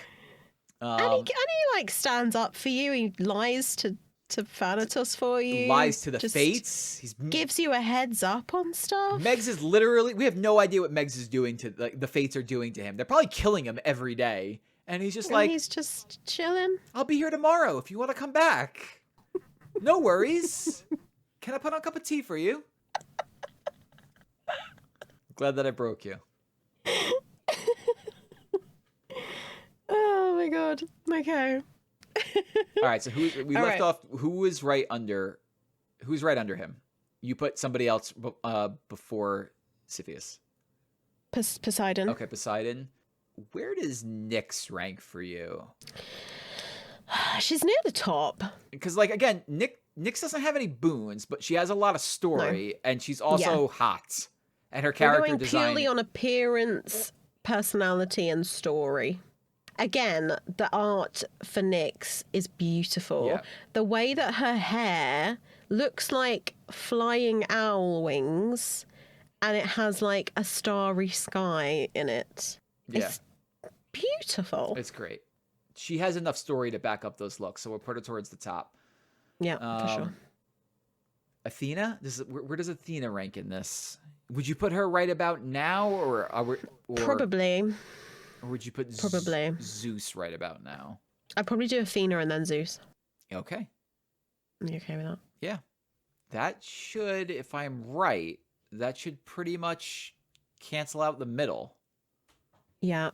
And he like stands up for you. He lies to Thanatos for you. Lies to the Just fates. He gives you a heads up on stuff. Megs is literally, we have no idea what Megs is doing to, like, the fates are doing to him. They're probably killing him every day. And he's just like, he's just chilling. I'll be here tomorrow if you want to come back. No worries. Can I put on a cup of tea for you? Glad that I broke you. Oh my god. Okay. All right, so we left off. Who's right under him? You put somebody else before Cepheus. Poseidon. Okay, Poseidon. Where does Nyx rank for you? She's near the top. Because, like, again, Nyx doesn't have any boons, but she has a lot of story, and she's also hot. And her character We're going design purely on appearance, personality, and story. Again, the art for Nyx is beautiful. Yeah. The way that her hair looks like flying owl wings, and it has like a starry sky in it. Yeah. It's beautiful. It's great. She has enough story to back up those looks, so we'll put her towards the top. Yeah, for sure. Athena? Where does Athena rank in this? Would you put her right about now, or Probably. Or would you put Zeus right about now? I'd probably do Athena and then Zeus. Okay. Are you okay with that? Yeah. That should, if I'm right, that should pretty much cancel out the middle. Yeah.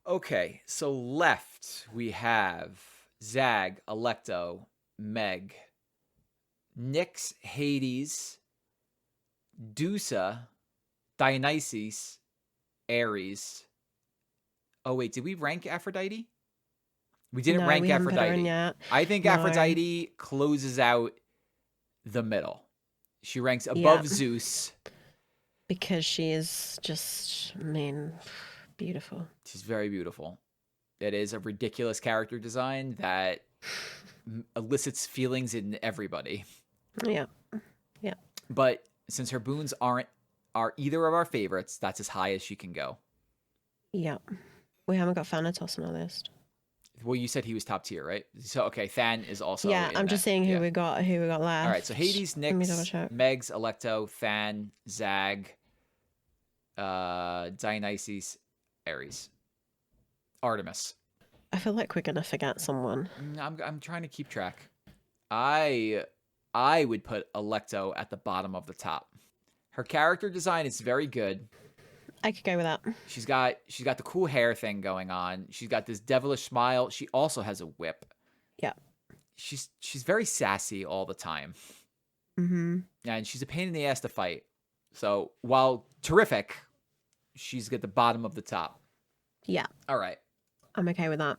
Okay, so left we have Zag, Alecto, Meg, Nyx, Hades, Dusa, Dionysus, Ares. Oh, wait, did we rank Aphrodite? We didn't rank Aphrodite. I think Aphrodite closes out the middle. She ranks above Zeus. Because she is just, beautiful. She's very beautiful. It is a ridiculous character design that elicits feelings in everybody. Yeah. Yeah. But since her boons are either of our favorites, that's as high as she can go. Yeah. We haven't got Thanatos on our list. Well, you said he was top tier, right? So, okay, Than is also I'm just saying who we got left. All right, so Hades, Nyx, Megs, Alecto, Than, Zag, Dionysus, Ares, Artemis. I feel like we're gonna forget someone. I'm trying to keep track. I would put Alecto at the bottom of the top. Her character design is very good. I could go with that. She's got the cool hair thing going on. She's got this devilish smile. She also has a whip. Yeah. She's very sassy all the time. Mm-hmm. And she's a pain in the ass to fight. So while terrific, she's at the bottom of the top. Yeah. All right. I'm okay with that.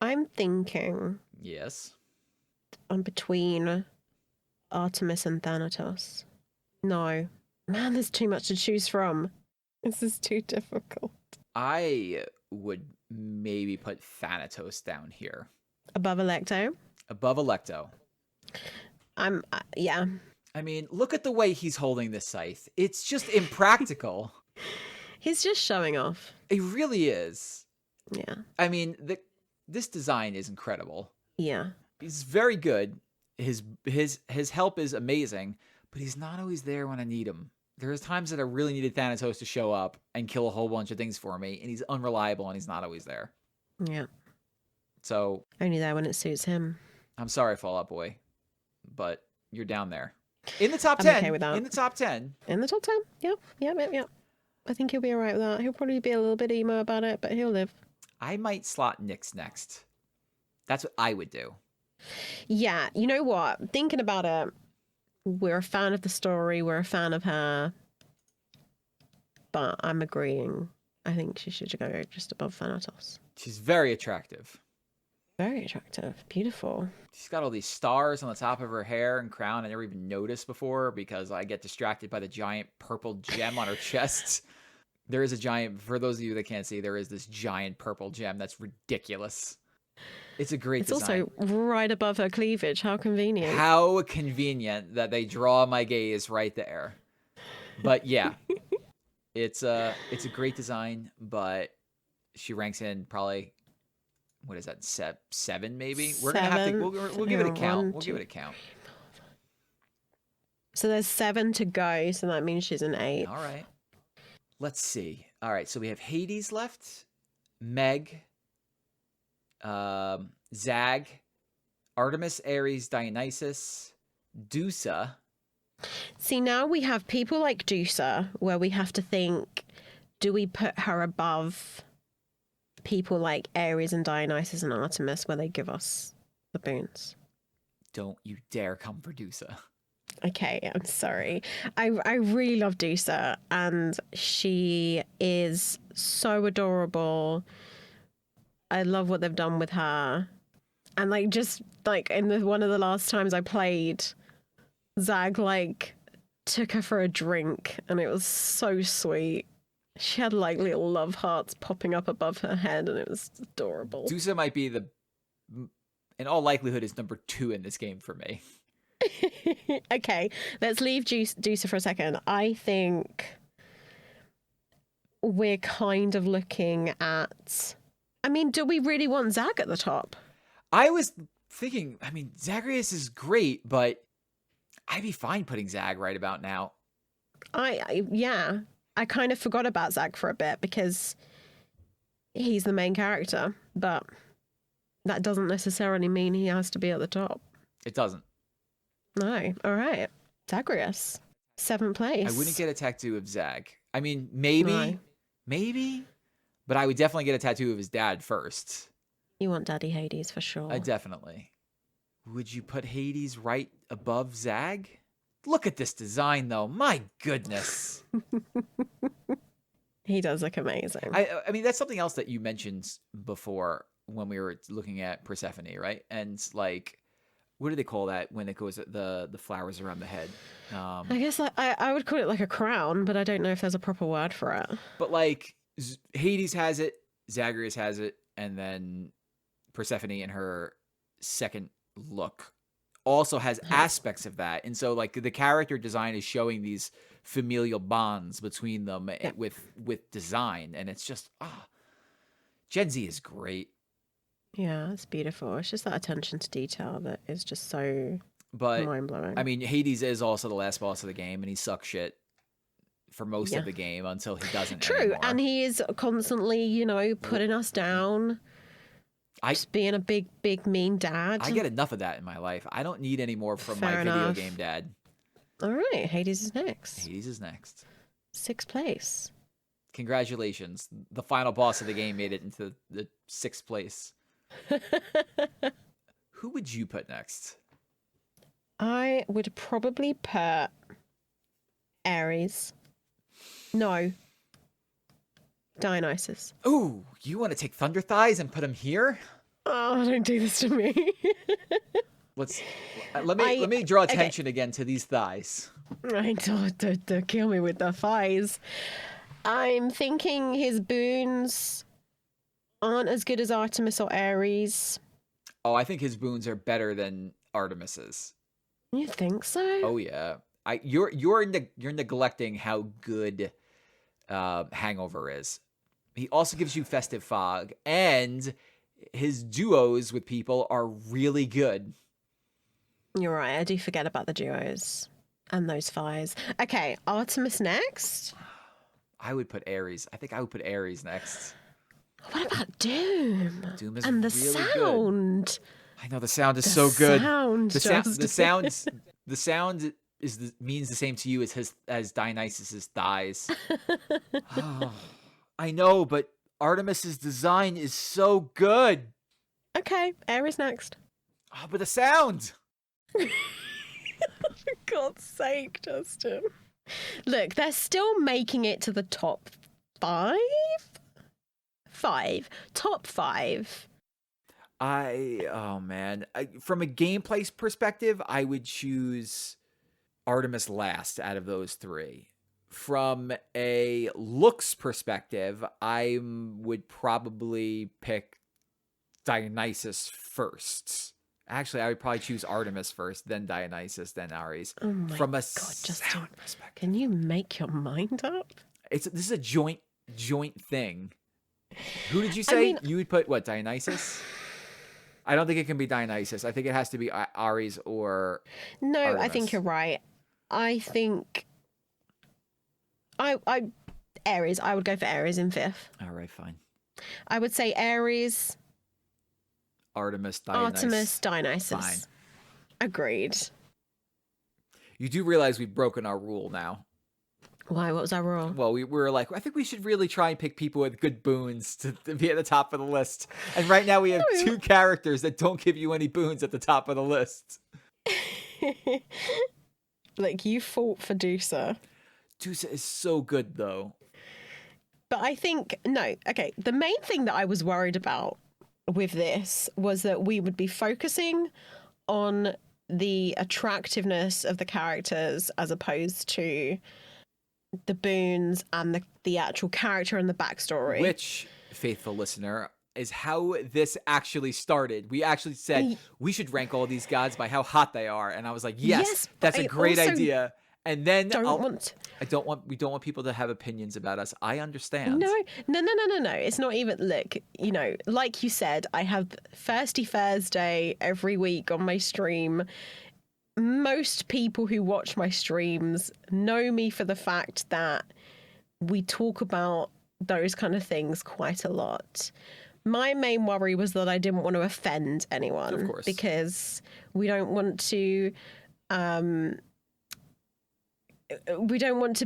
I'm thinking. Yes. I'm between Artemis and Thanatos. No. Man, there's too much to choose from. This is too difficult. I would maybe put Thanatos down here. Above Alecto? Above Alecto. Yeah. I mean, look at the way he's holding this scythe. It's just impractical. He's just showing off. It really is. Yeah. I mean, this design is incredible. Yeah. He's very good. His help is amazing, but he's not always there when I need him. There's times that I really needed Thanatos to show up and kill a whole bunch of things for me, and he's unreliable and he's not always there. Yeah. So only there when it suits him. I'm sorry, Fall Out Boy, but you're down there. In the top 10. I'm okay with that. In the top 10. In the top 10. Yep. I think he'll be all right with that. He'll probably be a little bit emo about it, but he'll live. I might slot Nyx next. That's what I would do. Yeah, you know what? Thinking about it, we're a fan of the story. We're a fan of her. But I'm agreeing. I think she should go just above Thanatos. She's very attractive. Very attractive. Beautiful. She's got all these stars on the top of her hair and crown I never even noticed before because I get distracted by the giant purple gem on her chest. There is a giant, for those of you that can't see, there is this giant purple gem that's ridiculous. It's a great design. It's also right above her cleavage. How convenient. How convenient that they draw my gaze right there. But yeah, it's a great design, but she ranks in probably, what is that, 7 maybe? We're going to have to, we'll give it a count. We'll give it a count. So there's 7 to go, so that means she's an 8. All right. Let's see. All right, so we have Hades left, Meg, Zag, Artemis, Ares, Dionysus, Dusa. See, now we have people like Dusa, where we have to think, do we put her above people like Ares and Dionysus and Artemis, where they give us the boons? Don't you dare come for Dusa. Okay, I'm sorry. I really love Dusa, and she is so adorable. I love what they've done with her. And like, just like in one of the last times I played, Zag like took her for a drink, and it was so sweet. She had like little love hearts popping up above her head, and it was adorable. Dusa might be in all likelihood, is number 2 in this game for me. Okay, let's leave Dusa for a second. I think we're kind of looking at... I mean, do we really want Zag at the top? I was thinking, I mean, Zagreus is great, but I'd be fine putting Zag right about now. Yeah. I kind of forgot about Zag for a bit because he's the main character, but that doesn't necessarily mean he has to be at the top. It doesn't. No. All right. Zagreus, 7th place. I wouldn't get a tattoo of Zag. I mean, maybe, but I would definitely get a tattoo of his dad first. You want Daddy Hades for sure. Definitely. Would you put Hades right above Zag? Look at this design, though. My goodness. He does look amazing. I mean, that's something else that you mentioned before when we were looking at Persephone, right? And like, what do they call that when it goes the flowers around the head? I guess I would call it like a crown, but I don't know if there's a proper word for it. But like, Hades has it, Zagreus has it, and then Persephone in her second look also has aspects of that. And so like the character design is showing these familial bonds between them with design, and it's just Gen Z is great. Yeah, it's beautiful. It's just that attention to detail that is just so mind-blowing. I mean, Hades is also the last boss of the game, and he sucks shit for most of the game until he doesn't. True, anymore. And he is constantly, putting us down. Just being a big, mean dad. I get enough of that in my life. I don't need any more from my video game dad. All right, Hades is next. Hades is next. 6th place. Congratulations. The final boss of the game made it into the 6th place. Who would you put next? I would probably put Ares. No. Dionysus. Ooh, you want to take Thunder Thighs and put him here? Oh, don't do this to me. Let me draw attention again to these thighs. Don't kill me with the thighs. I'm thinking his boons aren't as good as Artemis or Ares. Oh, I think his boons are better than Artemis's. You think so? Oh yeah. You're neglecting how good Hangover is. He also gives you Festive Fog, and his duos with people are really good. You're right. I do forget about the duos and those fires. Okay, Artemis next. I would put Ares. I think I would put Ares next. What about Doom? Doom is and the really sound. Good. I know the sound is so good. The sound means the same to you as Dionysus's thighs. Oh, I know, but Artemis's design is so good. Okay, Ares next. Oh, but the sound. For God's sake, Justin. Look, they're still making it to the top 5? Top 5. From a gameplay perspective, I would choose Artemis last out of those 3. From a looks perspective, I would probably pick Dionysus first. Actually, I would probably choose Artemis first, then Dionysus, then Ares. Oh my From a God, Justin, sound perspective. can you make your mind up? This is a joint thing. Who did you say? You would put what, Dionysus? I don't think it can be Dionysus. I think it has to be Ares or No, Artemis. I think you're right. I think Ares. I would go for Ares in 5th. All right, fine. I would say Ares, Artemis, Dionysus. Fine. Agreed. You do realize we've broken our rule now. Why? What was our rule? Well, we were like, I think we should really try and pick people with good boons to be at the top of the list. And right now we have 2 characters that don't give you any boons at the top of the list. Like, you fought for Dusa. Dusa is so good, though. But I think, no, okay, the main thing that I was worried about with this was that we would be focusing on the attractiveness of the characters as opposed to the boons and the actual character and the backstory. Which, faithful listener, is how this actually started. We actually said we should rank all these gods by how hot they are, and I was like, yes that's a great idea. And then we don't want people to have opinions about us. I understand. No. It's not even, look, you know, like you said, I have Thirsty Thursday every week on my stream. Most people who watch my streams know me for the fact that we talk about those kind of things quite a lot. My main worry was that I didn't want to offend anyone. Of course. Because we don't want to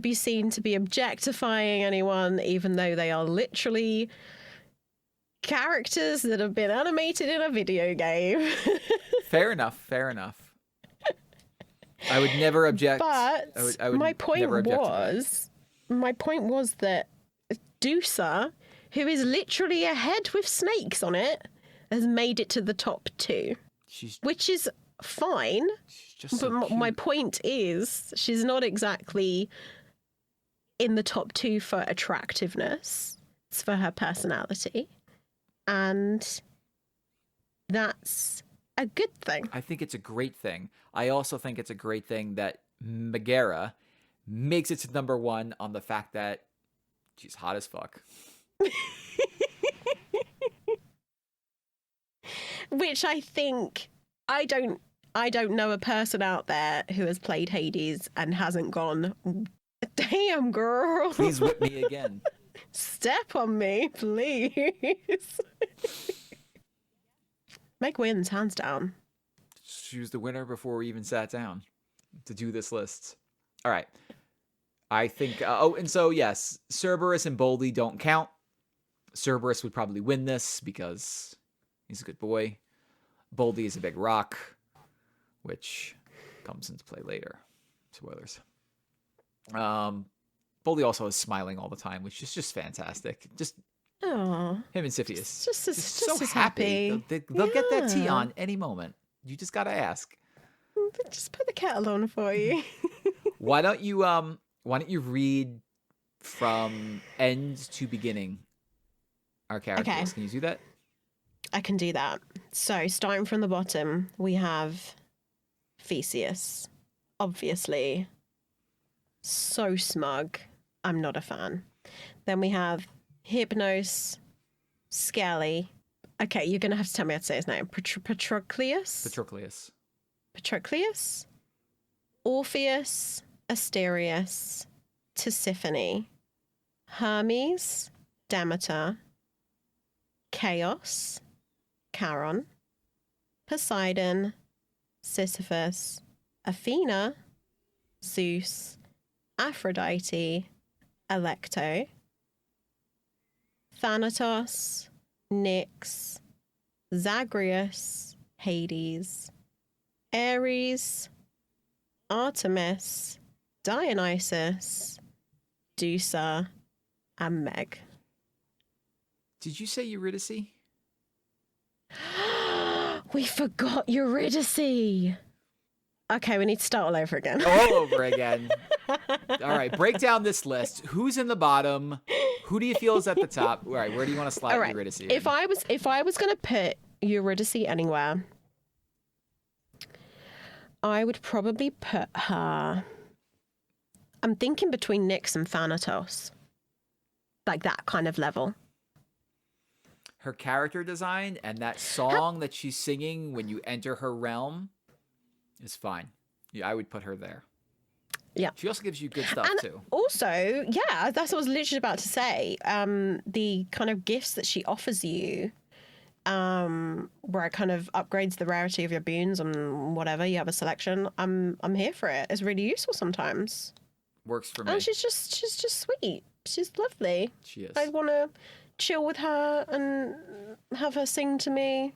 be seen to be objectifying anyone, even though they are literally characters that have been animated in a video game. Fair enough. I would never object. But I would my point was that Dusa, who is literally a head with snakes on it, has made it to the top 2, which is fine. She's just so but my point is, she's not exactly in the top 2 for attractiveness. It's for her personality, and that's a good thing. I think it's a great thing. I also think it's a great thing that Megara makes it to number 1 on the fact that she's hot as fuck. Which I think, I don't know a person out there who has played Hades and hasn't gone, damn girl. Please whip me again. Step on me, please. Meg wins, hands down. She was the winner before we even sat down to do this list. All right. I think, and so yes, Cerberus and Boldy don't count. Cerberus would probably win this because he's a good boy. Boldy is a big rock, which comes into play later. Spoilers. Boldy also is smiling all the time, which is just fantastic. Just him and Siphius. Just so happy. They'll get that tea on any moment. You just gotta ask. Just put the kettle on for you. Why don't you read from end to beginning our characters? Okay. Can you do that? I can do that. So, starting from the bottom, we have Theseus. Obviously, so smug. I'm not a fan. Then we have Hypnos, Skelly. Okay, you're going to have to tell me how to say his name. Patroclus? Orpheus, Asterius, Tisiphone, Hermes, Demeter, Chaos, Charon, Poseidon, Sisyphus, Athena, Zeus, Aphrodite, Alecto, Thanatos, Nyx, Zagreus, Hades, Ares, Artemis, Dionysus, Dusa, and Meg. Did you say Eurydice? We forgot Eurydice. Okay, we need to start all over again. All over again. All right, break down this list. Who's in the bottom? Who do you feel is at the top? All right, where do you want to slide Eurydice in? If I was going to put Eurydice anywhere, I would probably put her... I'm thinking between Nyx and Thanatos. Like that kind of level. Her character design and that song that she's singing when you enter her realm is fine. Yeah, I would put her there. Yeah. She also gives you good stuff, too. Also, yeah, that's what I was literally about to say. The kind of gifts that she offers you, where it kind of upgrades the rarity of your boons and whatever, you have a selection. I'm here for it. It's really useful sometimes. Works for me. And she's just sweet. She's lovely. She is. I'd want to chill with her and have her sing to me.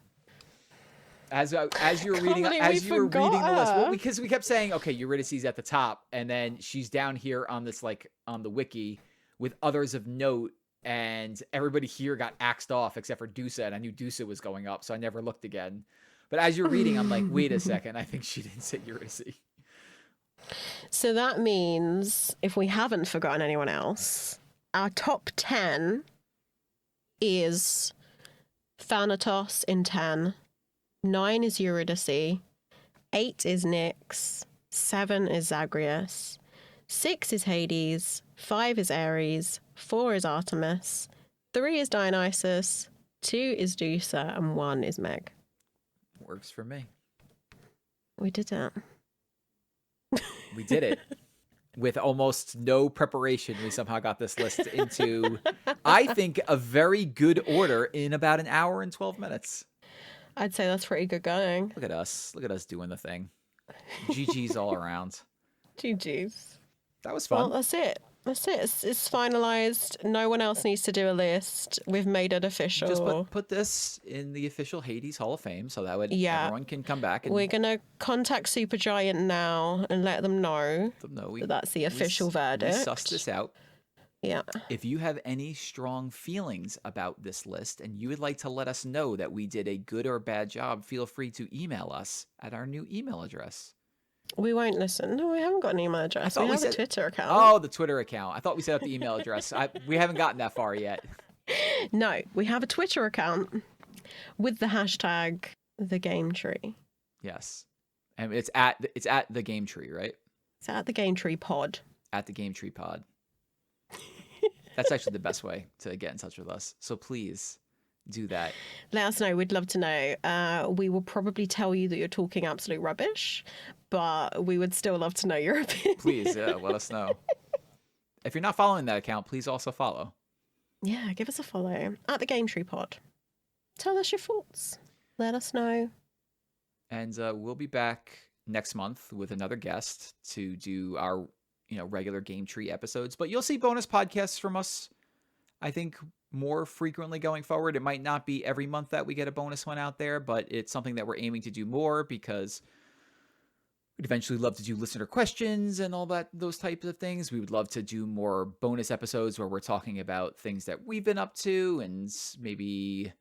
As you were reading the list, well, because we kept saying, okay, Eurydice's at the top, and then she's down here on this, like, on the wiki with others of note, and everybody here got axed off except for Dusa, and I knew Dusa was going up, so I never looked again. But as you're reading, I'm like, wait a second, I think she didn't say Eurydice. So that means, if we haven't forgotten anyone else, our top 10 is Thanatos in 10, 9 is Eurydice, 8 is Nyx, 7 is Zagreus, 6 is Hades, 5 is Ares, 4 is Artemis, 3 is Dionysus, 2 is Dusa, and 1 is Meg. Works for me. We did it. We did it. With almost no preparation, we somehow got this list into, I think, a very good order in about an hour and 12 minutes. I'd say that's pretty good going. Look at us. Look at us doing the thing. GG's all around. GG's. That was fun. Well, that's it. That's it. It's finalized. No one else needs to do a list. We've made it official. Just put this in the official Hades Hall of Fame so that way everyone can come back. And we're going to contact Supergiant now and let them know that that's the official verdict. We sussed this out. Yeah. If you have any strong feelings about this list and you would like to let us know that we did a good or bad job, feel free to email us at our new email address. We won't listen. No, we haven't got an email address. We have a Twitter account. Oh, the Twitter account. I thought we set up the email address. We haven't gotten that far yet. No, we have a Twitter account with the hashtag #TheGameTree. Yes. And it's at the Game Tree, right? It's at the Game Tree Pod. At the Game Tree Pod. That's actually the best way to get in touch with us. So please do that. Let us know. We'd love to know. We will probably tell you that you're talking absolute rubbish, but we would still love to know your opinion. Please, let us know. If you're not following that account, please also follow. Yeah, give us a follow. At the Game Tree Pod. Tell us your thoughts. Let us know. And we'll be back next month with another guest to do our regular Game Tree episodes. But you'll see bonus podcasts from us, I think, more frequently going forward. It might not be every month that we get a bonus one out there, but it's something that we're aiming to do more because we'd eventually love to do listener questions and all those types of things. We would love to do more bonus episodes where we're talking about things that we've been up to and maybe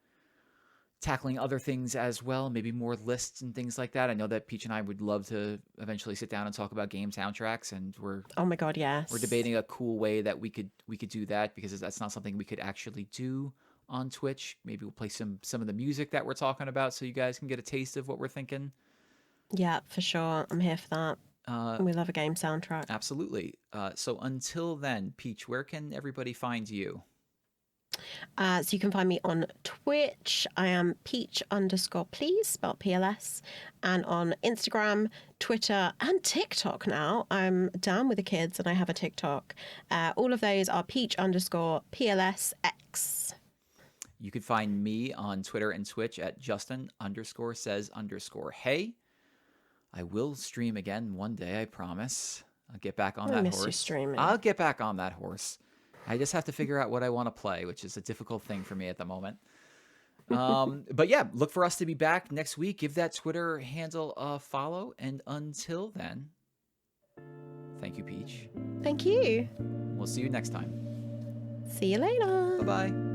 tackling other things as well, maybe more lists and things like that. I know that Peach and I would love to eventually sit down and talk about game soundtracks, and oh my god, yes, we're debating a cool way that we could do that, because that's not something we could actually do on Twitch. Maybe we'll play some of the music that we're talking about so you guys can get a taste of what we're thinking. Yeah, for sure. I'm here for that. We love a game soundtrack. Absolutely. So until then, Peach, where can everybody find you? So you can find me on Twitch. I am Peach_please, spelled PLS, and on Instagram, Twitter, and TikTok now. I'm down with the kids and I have a TikTok. All of those are Peach_PLSX. You can find me on Twitter and Twitch at Justin_says_hey. I will stream again one day, I promise. I'll get back on that horse. You streaming. I'll get back on that horse. I just have to figure out what I want to play, which is a difficult thing for me at the moment. But yeah, look for us to be back next week. Give that Twitter handle a follow. And until then, thank you, Peach. Thank you. We'll see you next time. See you later. Bye-bye.